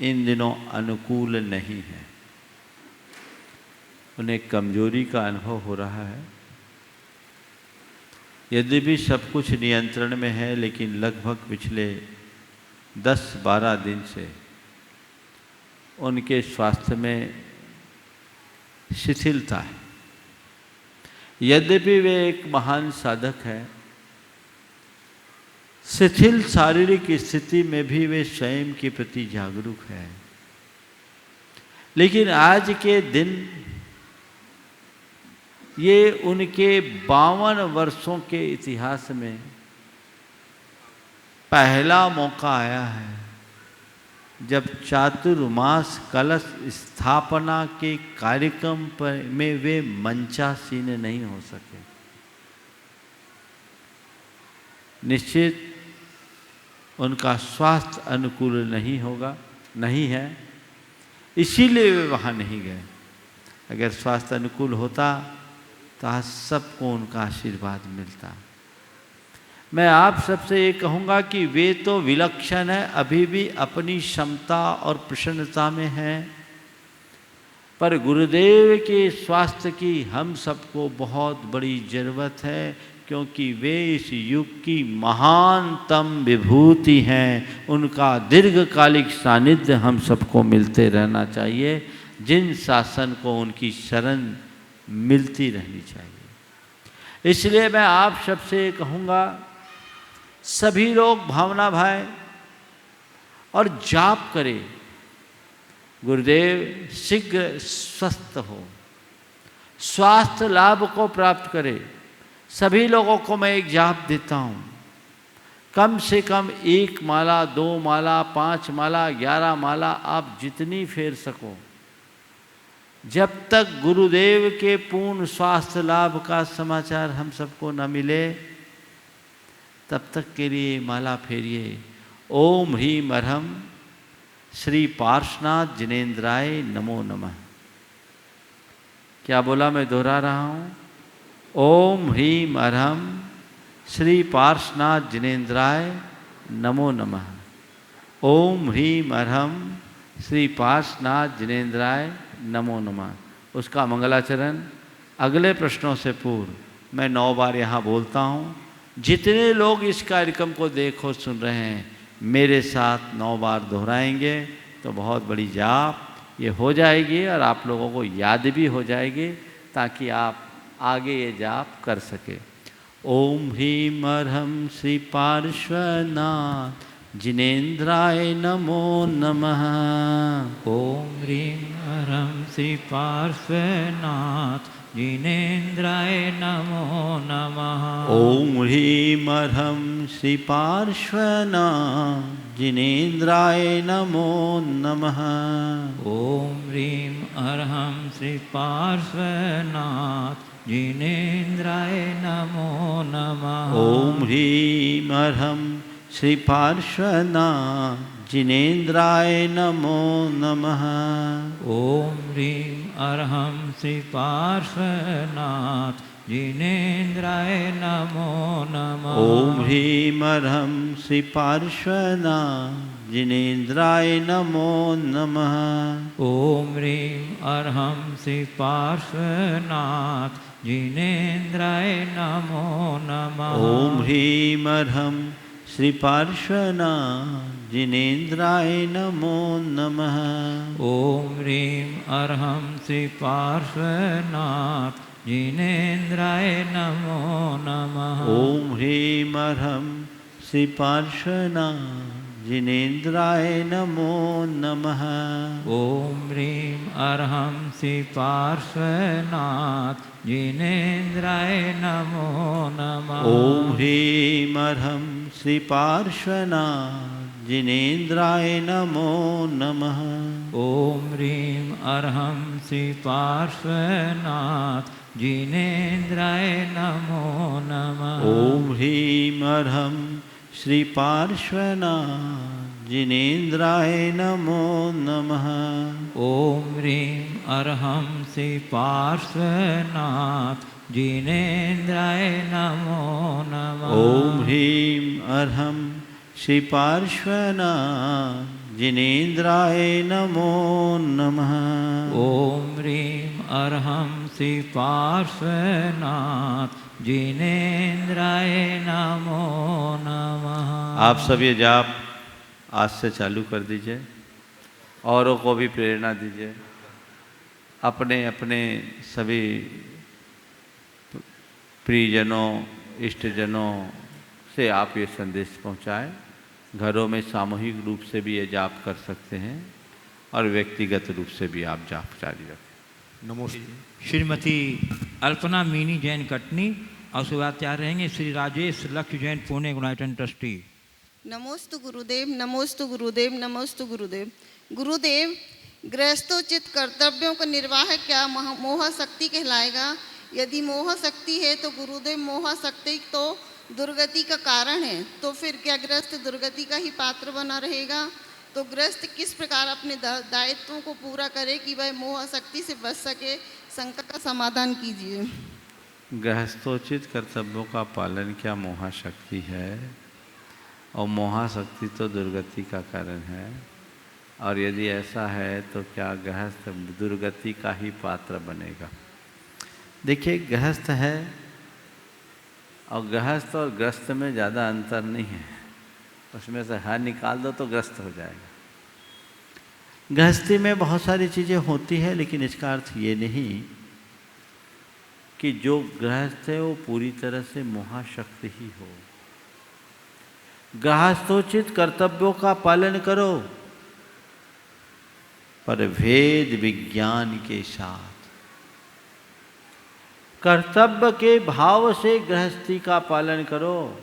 इन दिनों अनुकूल नहीं है। उन्हें कमजोरी का अनुभव हो रहा है। यद्यपि सब कुछ नियंत्रण में है, लेकिन लगभग पिछले 10-12 दिन से उनके स्वास्थ्य में शिथिलता है। यद्यपि वे एक महान साधक है, शिथिल शारीरिक स्थिति में भी वे स्वयं के प्रति जागरूक है। लेकिन आज के दिन ये उनके 52 वर्षों के इतिहास में पहला मौका आया है जब चातुर्मास कलश स्थापना के कार्यक्रम पर में वे मंचासीन नहीं हो सके। निश्चित उनका स्वास्थ्य अनुकूल नहीं है, इसीलिए वे वहाँ नहीं गए। अगर स्वास्थ्य अनुकूल होता तो आज सबको उनका आशीर्वाद मिलता। मैं आप सबसे ये कहूँगा कि वे तो विलक्षण है, अभी भी अपनी क्षमता और प्रसन्नता में हैं, पर गुरुदेव के स्वास्थ्य की हम सबको बहुत बड़ी ज़रूरत है, क्योंकि वे इस युग की महानतम विभूति हैं। उनका दीर्घकालिक सानिध्य हम सबको मिलते रहना चाहिए। जिन शासन को उनकी शरण मिलती रहनी चाहिए। इसलिए मैं आप सबसे कहूँगा, सभी लोग भावना भाई और जाप करें, गुरुदेव शीघ्र स्वस्थ हो, स्वास्थ्य लाभ को प्राप्त करे। सभी लोगों को मैं एक जाप देता हूँ, कम से कम 1 माला, 2 माला, 5 माला, 11 माला, आप जितनी फेर सको। जब तक गुरुदेव के पूर्ण स्वास्थ्य लाभ का समाचार हम सबको न मिले, तब तक के लिए माला फेरिए। ओम ह्रीम अर्हम श्री पार्श्वनाथ जिनेन्द्राय नमो नमः। क्या बोला? मैं दोहरा रहा हूँ। ओम ह्रीम अर्हम श्री पार्श्वनाथ जिनेन्द्राय नमो नमः। ओम ह्रीम अर्हम श्री पार्श्वनाथ जिनेन्द्राय नमो नमः। उसका मंगलाचरण अगले प्रश्नों से पूर्व मैं 9 बार यहाँ बोलता हूँ। जितने लोग इस कार्यक्रम को देखो सुन रहे हैं, मेरे साथ 9 बार दोहराएंगे तो बहुत बड़ी जाप ये हो जाएगी और आप लोगों को याद भी हो जाएगी, ताकि आप आगे ये जाप कर सके। ओम ह्रीम अर्हम श्री पार्श्वनाथ जिनेन्द्राय नमो नमः। ओम ह्रीं अर्हं श्री पार्श्वनाथ जिनेन्द्राय नमो नमः। ओम ह्रीम अर्हं श्री पार्श्वनाथ जिनेन्द्राय नमो नमः। ओम ह्रीं अर्हं श्री पार्श्वनाथ जिनेन्द्राय नमो नमः। ओम ह्रीम अर्हं श्री पार्श्वनाथ जिनेन्द्राय नमो नमः। ओम ह्रीं अर्हं श्री पार्श्वनाथ जिनेन्द्राय नमो नमः। ओम ह्रीम अर्हं श्री पार्श्वनाथ जिनेन्द्राय नमो नमः। ओम ह्रीं अर्हं श्री पार्श्वनाथ जिनेन्द्राय नमो नमः। ओम ह्रीम अर्हं श्री पार्श्वनाथ जिनेन्द्राय नमो नमः। ओम ह्रीं अर्हं श्री पार्श्वनाथ जिनेन्द्राय नमो नमः। ओम ह्रीं अर्हं श्री पार्श्वनाथ जिनेन्द्राय नमो नमः। ओम ह्रीं अर्हं श्री पार्श्वनाथ जिनेन्द्राय नमो नमः। ओम ह्रीं अर्हं श्री पार्श्वनाथ जिनेन्द्राय नमो नमः। ओम ह्रीं अर्हं श्री पार्श्वनाथ जिनेन्द्राय नमो नमः। ओम ह्रीं अर्हं श्री पार्श्वनाथ जिनेन्द्राय नमो नमः। ओम ह्रीं अर्हं श्री पार्श्वनाथ जिनेन्द्राय नमो नमः। ओम ह्रीं अर्हं श्री पार्श्वनाथ जिनेन्द्राय नमो नमः। ओम ह्रीं अर्हं श्री पार्श्वनाथ जिनेन्द्राय नमो नमः। आप सब ये जाप आज से चालू कर दीजिए, औरों को भी प्रेरणा दीजिए। अपने अपने सभी प्रियजनों, इष्टजनों से आप ये संदेश पहुंचाएं। घरों में सामूहिक रूप से भी ये जाप कर सकते हैं और व्यक्तिगत रूप से भी आप जाप जारी रखें। नमस्ते। श्रीमती अल्पना मीनी जैन कटनी और उसके बाद तैयार रहेंगे श्री राजेश लक्ष्य जैन पुणे यूनाइटेड ट्रस्टी। नमोस्तु गुरुदेव, नमोस्तु गुरुदेव, नमोस्तु गुरुदेव। गुरुदेव, गृहस्थोचित कर्तव्यों का निर्वाह क्या मोह शक्ति कहलाएगा? यदि मोह शक्ति है तो गुरुदेव मोह शक्ति तो दुर्गति का कारण है, तो फिर क्या गृहस्थ दुर्गति का ही पात्र बना रहेगा? तो गृहस्थ किस प्रकार अपने दायित्वों को पूरा करे कि वह मोह शक्ति से बच सके? शंका का समाधान कीजिए। गृहस्थोचित कर्तव्यों का पालन क्या मोहाशक्ति है? और मोहाशक्ति तो दुर्गति का कारण है। और यदि ऐसा है तो क्या गृहस्थ दुर्गति का ही पात्र बनेगा? देखिए, गृहस्थ है और गृहस्थ और ग्रस्त में ज़्यादा अंतर नहीं है। उसमें से हर निकाल दो तो ग्रस्त हो जाएगा। गृहस्थी में बहुत सारी चीज़ें होती है, लेकिन इसका अर्थ ये नहीं कि जो गृहस्थ है वो पूरी तरह से मोहाशक्ति ही हो। गृहस्थोचित कर्तव्यों का पालन करो, पर वेद विज्ञान के साथ। कर्तव्य के भाव से गृहस्थी का पालन करो।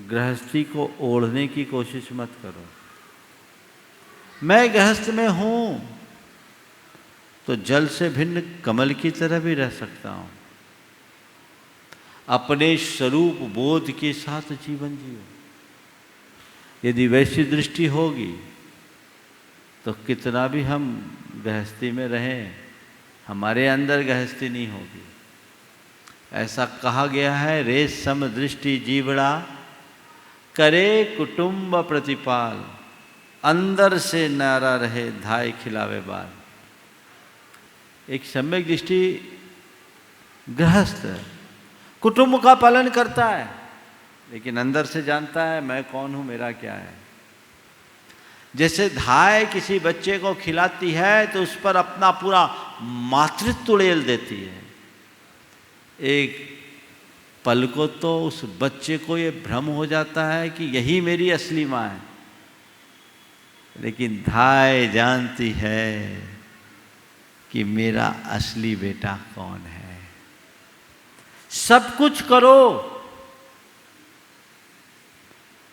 गृहस्थी को ओढ़ने की कोशिश मत करो। मैं गृहस्थ में हूं तो जल से भिन्न कमल की तरह भी रह सकता हूं। अपने स्वरूप बोध के साथ जीवन जियो। यदि वैसी दृष्टि होगी तो कितना भी हम गृहस्थी में रहें, हमारे अंदर गृहस्थी नहीं होगी। ऐसा कहा गया है, रेशम दृष्टि जीवड़ा करे कुटुंब प्रतिपाल, अंदर से नारा रहे धाय खिलावे बाल। एक सम्यक दृष्टि गृहस्थ कुटुंब का पालन करता है, लेकिन अंदर से जानता है मैं कौन हूं, मेरा क्या है। जैसे धाय किसी बच्चे को खिलाती है तो उस पर अपना पूरा मातृत्व उड़ेल देती है। एक पल को तो उस बच्चे को ये भ्रम हो जाता है कि यही मेरी असली माँ है, लेकिन धाय जानती है कि मेरा असली बेटा कौन है। सब कुछ करो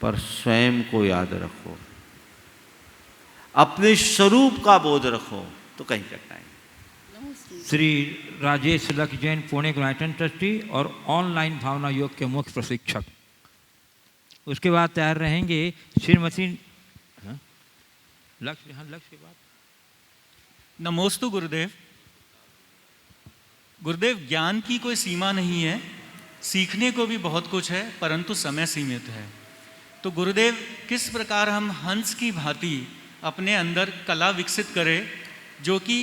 पर स्वयं को याद रखो, अपने स्वरूप का बोध रखो, तो कहीं तक आएंगे। श्री राजेश लक्ष्य जैन पुणे यूनाइटेड ट्रस्टी और ऑनलाइन भावना योग के मुख्य प्रशिक्षक। उसके बाद तैयार रहेंगे श्रीमती लक्ष्य के बाद। नमोस्तु गुरुदेव। गुरुदेव, ज्ञान की कोई सीमा नहीं है, सीखने को भी बहुत कुछ है, परंतु समय सीमित है। तो गुरुदेव, किस प्रकार हम हंस की भांति अपने अंदर कला विकसित करें जो कि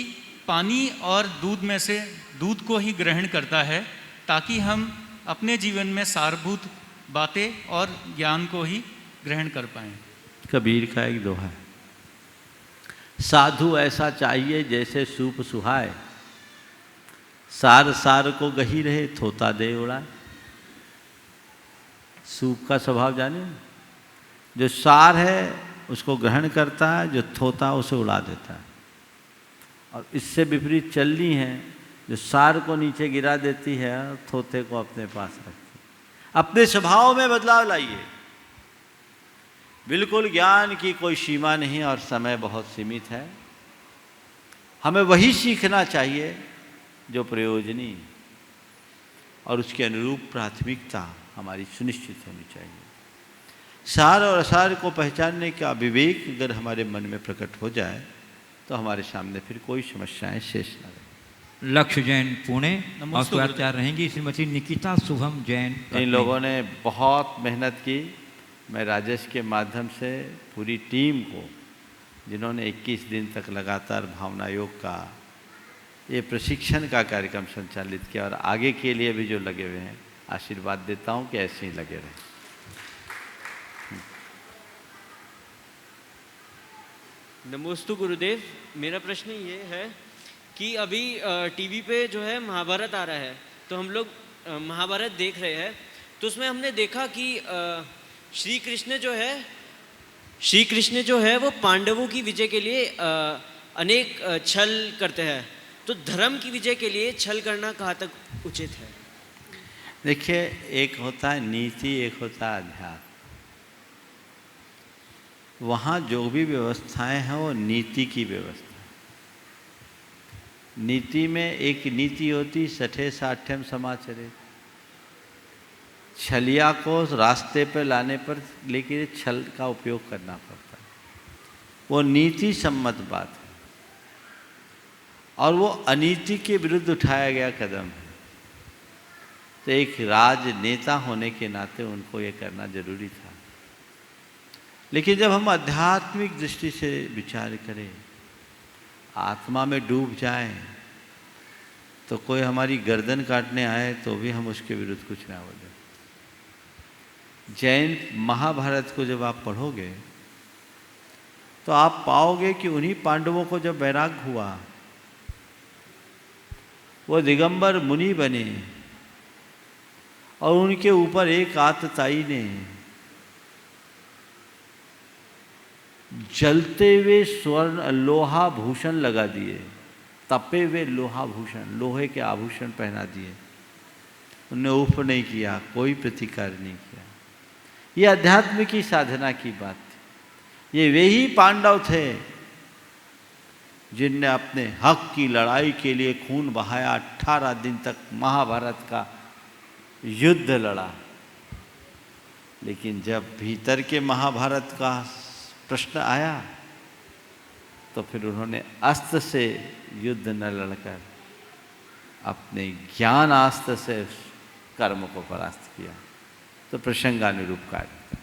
पानी और दूध में से दूध को ही ग्रहण करता है, ताकि हम अपने जीवन में सारभूत बातें और ज्ञान को ही ग्रहण कर पाएं। कबीर का एक दोहा है, साधु ऐसा चाहिए जैसे सूप सुहाए, सार सार को गही रहे थोता दे उड़ाए। सूप का स्वभाव जाने, जो सार है उसको ग्रहण करता है, जो थोता उसे उड़ा देता है। और इससे विपरीत चलनी है, जो सार को नीचे गिरा देती है और थोते को अपने पास रखती है। अपने स्वभाव में बदलाव लाइए। बिल्कुल ज्ञान की कोई सीमा नहीं और समय बहुत सीमित है। हमें वही सीखना चाहिए जो प्रयोजनीय और उसके अनुरूप प्राथमिकता हमारी सुनिश्चित होनी चाहिए। सार और असार को पहचानने का विवेक अगर हमारे मन में प्रकट हो जाए तो हमारे सामने फिर कोई समस्याएं शेष न रहे। लक्ष्य जैन पुणे और नमस्ते स्वाचार्य रहेंगी श्रीमती निकिता शुभम जैन। इन लोगों ने बहुत मेहनत की। मैं राजेश के माध्यम से पूरी टीम को, जिन्होंने 21 दिन तक लगातार भावना योग का ये प्रशिक्षण का कार्यक्रम संचालित किया और आगे के लिए भी जो लगे हुए हैं, आशीर्वाद देता हूँ कि ऐसे ही लगे रहें। नमोस्तु गुरुदेव। मेरा प्रश्न ये है कि अभी टीवी पे जो है महाभारत आ रहा है, तो हम लोग महाभारत देख रहे हैं, तो उसमें हमने देखा कि श्री कृष्ण जो है वो पांडवों की विजय के लिए अनेक छल करते हैं। तो धर्म की विजय के लिए छल करना कहाँ तक उचित है? देखिए, एक होता है नीति, एक होता है अध्यात्म। वहाँ जो भी व्यवस्थाएं हैं वो नीति की व्यवस्था। नीति में एक नीति होती सठे साठ्यम समाचरे। छलिया को रास्ते पर लाने पर लेकिन छल का उपयोग करना पड़ता है, वो नीति सम्मत बात है और वो अनीति के विरुद्ध उठाया गया कदम है। तो एक राजनेता होने के नाते उनको ये करना जरूरी था। लेकिन जब हम आध्यात्मिक दृष्टि से विचार करें, आत्मा में डूब जाएं, तो कोई हमारी गर्दन काटने आए तो भी हम उसके विरुद्ध कुछ ना बोले। जैन महाभारत को जब आप पढ़ोगे तो आप पाओगे कि उन्हीं पांडवों को जब वैराग्य हुआ, वो दिगंबर मुनि बने और उनके ऊपर एक आतताई ने जलते हुए स्वर्ण लोहा भूषण लगा दिए, तपे हुए लोहा भूषण, लोहे के आभूषण पहना दिए। उन्होंने उफ नहीं किया, कोई प्रतिकार नहीं किया। ये अध्यात्म की साधना की बात थी। ये वे ही पांडव थे जिनने अपने हक की लड़ाई के लिए खून बहाया। 18 दिन तक महाभारत का युद्ध लड़ा। लेकिन जब भीतर के महाभारत का प्रश्न आया तो फिर उन्होंने अस्त्र से युद्ध न लड़कर अपने ज्ञानास्त्र से कर्म को परास्त किया। तो प्रसंगानुरूप कार्य।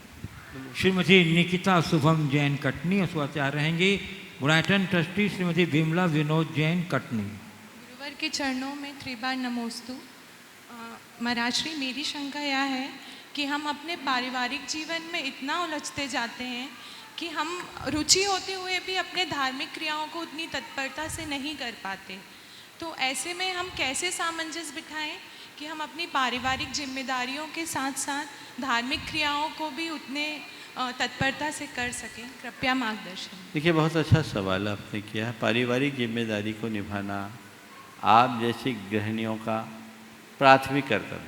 श्रीमती निकिता शुभम जैन कटनी और स्वाचार्य रहेंगी ब्राइटन ट्रस्टी श्रीमती विमला विनोद जैन कटनी। गुरुवर के चरणों में त्रिबार नमोस्तु। महाराज, मेरी शंका यह है कि हम अपने पारिवारिक जीवन में इतना उलझते जाते हैं कि हम रुचि होते हुए भी अपने धार्मिक क्रियाओं को उतनी तत्परता से नहीं कर पाते। तो ऐसे में हम कैसे सामंजस्य बिठाएं कि हम अपनी पारिवारिक जिम्मेदारियों के साथ साथ धार्मिक क्रियाओं को भी उतने तत्परता से कर सकें? कृपया मार्गदर्शन। देखिए, बहुत अच्छा सवाल आपने किया है। पारिवारिक जिम्मेदारी को निभाना आप जैसी गृहिणियों का प्राथमिक कर्तव्य है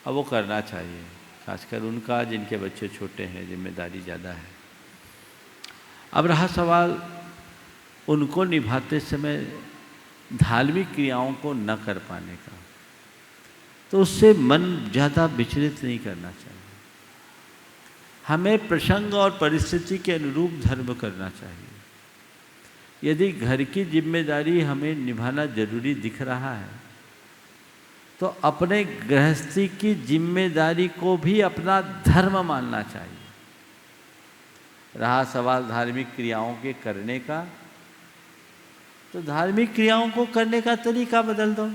और वो करना चाहिए, खासकर उनका जिनके बच्चे छोटे हैं, जिम्मेदारी ज़्यादा है। अब रहा सवाल उनको निभाते समय धार्मिक क्रियाओं को न कर पाने का, तो उससे मन ज़्यादा विचलित नहीं करना चाहिए। हमें प्रसंग और परिस्थिति के अनुरूप धर्म करना चाहिए। यदि घर की जिम्मेदारी हमें निभाना जरूरी दिख रहा है तो अपने गृहस्थी की जिम्मेदारी को भी अपना धर्म मानना चाहिए। रहा सवाल धार्मिक क्रियाओं के करने का, तो धार्मिक क्रियाओं को करने का तरीका बदल दो।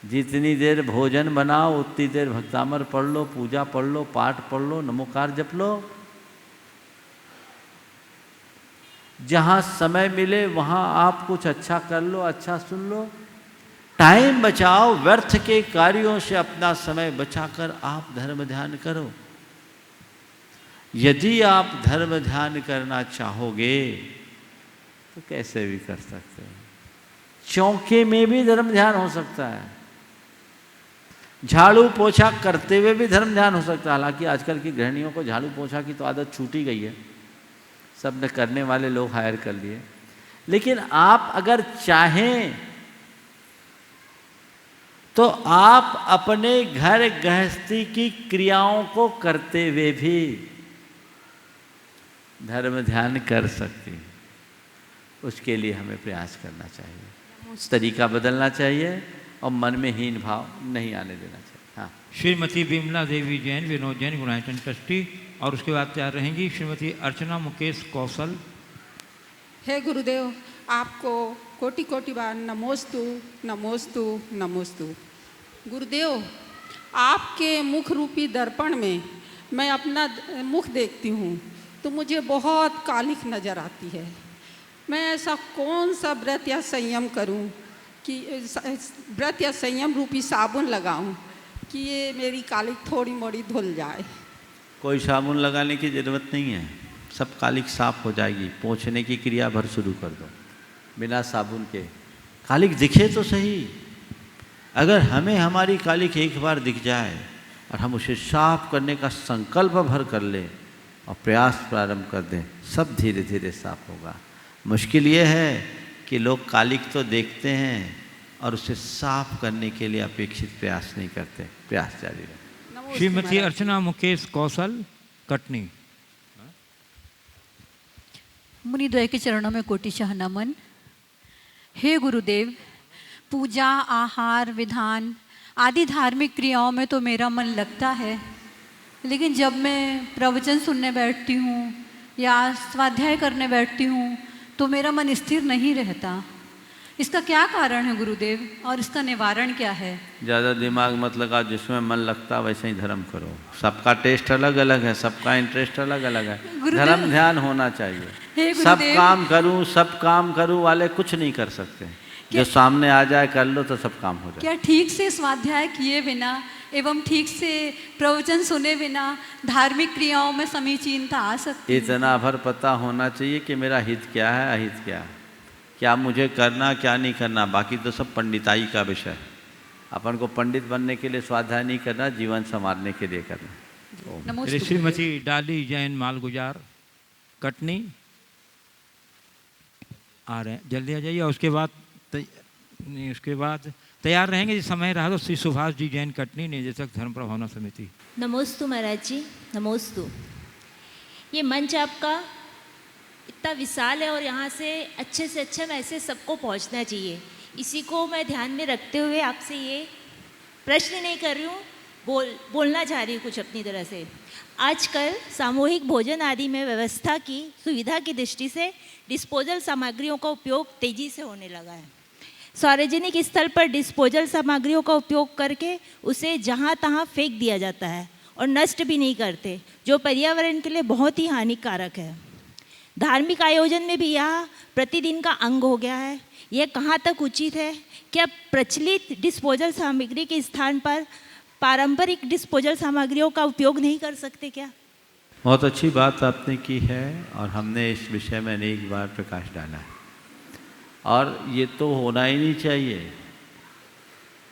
जितनी देर भोजन बनाओ उतनी देर भक्तामर पढ़ लो, पूजा पढ़ लो, पाठ पढ़ लो, नमोकार जप लो। जहाँ समय मिले वहाँ आप कुछ अच्छा कर लो, अच्छा सुन लो। टाइम बचाओ, व्यर्थ के कार्यों से अपना समय बचाकर आप धर्म ध्यान करो। यदि आप धर्म ध्यान करना चाहोगे तो कैसे भी कर सकते हो। चौके में भी धर्म ध्यान हो सकता है, झाड़ू पोछा करते हुए भी धर्म ध्यान हो सकता है। हालांकि आजकल की गृहिणियों को झाड़ू पोछा की तो आदत छूट ही गई है, सब ने करने वाले लोग हायर कर लिए। लेकिन आप अगर चाहें तो आप अपने घर गृहस्थी की क्रियाओं को करते हुए भी धर्म ध्यान कर सकती हैं। उसके लिए हमें प्रयास करना चाहिए, तरीका बदलना चाहिए और मन में हीन भाव नहीं आने देना चाहिए। हाँ, श्रीमती विमला देवी जैन, विनोद जैन, गुणायतन ट्रस्टी, और उसके बाद तैयार रहेंगी श्रीमती अर्चना मुकेश कौशल। हे गुरुदेव, आपको कोटि कोटि बार नमोस्तु नमोस्तु नमोस्तु। गुरुदेव, आपके मुख रूपी दर्पण में मैं अपना मुख देखती हूँ तो मुझे बहुत कालिख नज़र आती है। मैं ऐसा कौन सा व्रत या संयम करूं कि व्रत या संयम रूपी साबुन लगाऊं कि ये मेरी कालिख थोड़ी मोड़ी धुल जाए। कोई साबुन लगाने की ज़रूरत नहीं है, सब कालिख साफ हो जाएगी। पोंछने की क्रिया भर शुरू कर दो बिना साबुन के। कालिख दिखे तो सही। अगर हमें हमारी कालिख एक बार दिख जाए और हम उसे साफ करने का संकल्प भर कर लें और प्रयास प्रारंभ कर दें, सब धीरे धीरे साफ होगा। मुश्किल ये है कि लोग कालिख तो देखते हैं और उसे साफ करने के लिए अपेक्षित प्रयास नहीं करते। प्रयास जारी रहे। श्रीमती अर्चना मुकेश कौशल, कटनी। मुनिद्वय के चरणों में कोटिशः नमन। हे गुरुदेव, पूजा, आहार विधान आदि धार्मिक क्रियाओं में तो मेरा मन लगता है, लेकिन जब मैं प्रवचन सुनने बैठती हूँ या स्वाध्याय करने बैठती हूँ तो मेरा मन स्थिर नहीं रहता। इसका क्या कारण है गुरुदेव, और इसका निवारण क्या है? ज़्यादा दिमाग मत लगा, जिसमें मन लगता वैसे ही धर्म करो। सबका टेस्ट अलग अलग है, सबका इंटरेस्ट अलग अलग है। धर्म ध्यान होना चाहिए। सब काम करूँ वाले कुछ नहीं कर सकते। जो सामने आ जाए कर लो तो सब काम हो जाए। क्या ठीक से स्वाध्याय किए बिना एवं ठीक से प्रवचन सुने बिना धार्मिक क्रियाओं में समीचीनता आ सकती है? इतना भर पता होना चाहिए कि मेरा हित क्या है, अहित क्या है, क्या मुझे करना क्या नहीं करना। बाकी तो सब पंडिताई का विषय है। अपन को पंडित बनने के लिए स्वाध्याय नहीं करना, जीवन संवारने के लिए करना। श्रीमती डाली जैन मालगुजार, कटनी। आ रहे हैं, जल्दी आ जाइए। और उसके बाद तैयार रहेंगे। जिस समय रहा तो श्री सुभाष जी जैन, कटनी, निदेशक धर्म प्रभावना समिति। नमोस्तु महाराज जी, नमोस्तु। ये मंच आपका इतना विशाल है और यहाँ से अच्छा मैसेज सबको पहुँचना चाहिए। इसी को मैं ध्यान में रखते हुए आपसे ये प्रश्न नहीं कर रही हूँ, बोलना चाह रही हूँ कुछ अपनी तरह से। आजकल सामूहिक भोजन आदि में व्यवस्था की सुविधा की दृष्टि से डिस्पोजल सामग्रियों का उपयोग तेज़ी से होने लगा है। सार्वजनिक स्थल पर डिस्पोजल सामग्रियों का उपयोग करके उसे जहाँ तहाँ फेंक दिया जाता है और नष्ट भी नहीं करते, जो पर्यावरण के लिए बहुत ही हानिकारक है। धार्मिक आयोजन में भी यह प्रतिदिन का अंग हो गया है। यह कहाँ तक उचित है? क्या प्रचलित डिस्पोजल सामग्री के स्थान पर पारंपरिक डिस्पोजल सामग्रियों का उपयोग नहीं कर सकते क्या? बहुत अच्छी बात आपने की है और हमने इस विषय में अनेक बार प्रकाश डाला है और ये तो होना ही नहीं चाहिए।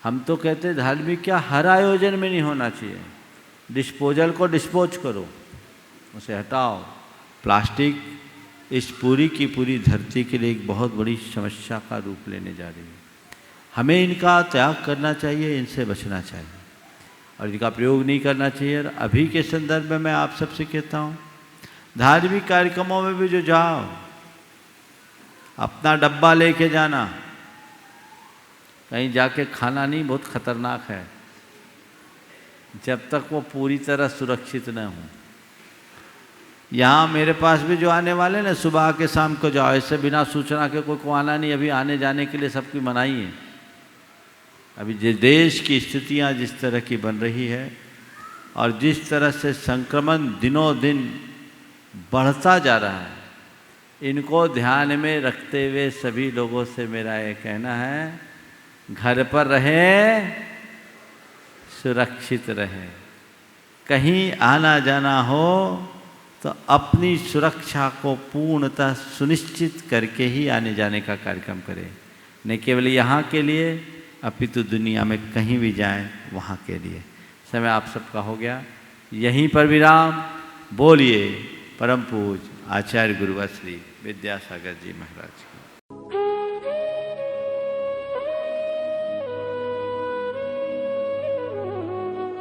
हम तो कहते हैं धार्मिक क्या हर आयोजन में नहीं होना चाहिए। डिस्पोजल को डिस्पोज करो, उसे हटाओ। प्लास्टिक इस पूरी की पूरी धरती के लिए एक बहुत बड़ी समस्या का रूप लेने जा रही है। हमें इनका त्याग करना चाहिए, इनसे बचना चाहिए और इनका प्रयोग नहीं करना चाहिए। और अभी के संदर्भ में मैं आप सबसे कहता हूँ, धार्मिक कार्यक्रमों में भी जो जाओ अपना डब्बा लेके जाना। कहीं जाके खाना नहीं, बहुत खतरनाक है जब तक वो पूरी तरह सुरक्षित न हो। यहाँ मेरे पास भी जो आने वाले ना, सुबह के शाम को जाओ, ऐसे बिना सूचना के कोई को आना नहीं। अभी आने जाने के लिए सबकी मनाही है। अभी जिस देश की स्थितियां जिस तरह की बन रही है और जिस तरह से संक्रमण दिनों दिन बढ़ता जा रहा है, इनको ध्यान में रखते हुए सभी लोगों से मेरा ये कहना है, घर पर रहें, सुरक्षित रहें। कहीं आना जाना हो तो अपनी सुरक्षा को पूर्णतः सुनिश्चित करके ही आने जाने का कार्यक्रम करें। न केवल यहाँ के लिए अपितु दुनिया में कहीं भी जाएं वहाँ के लिए। समय आप सबका हो गया, यहीं पर विराम। बोलिए परम पूज्य आचार्य गुरुवर श्री विद्यासागर जी महाराज की।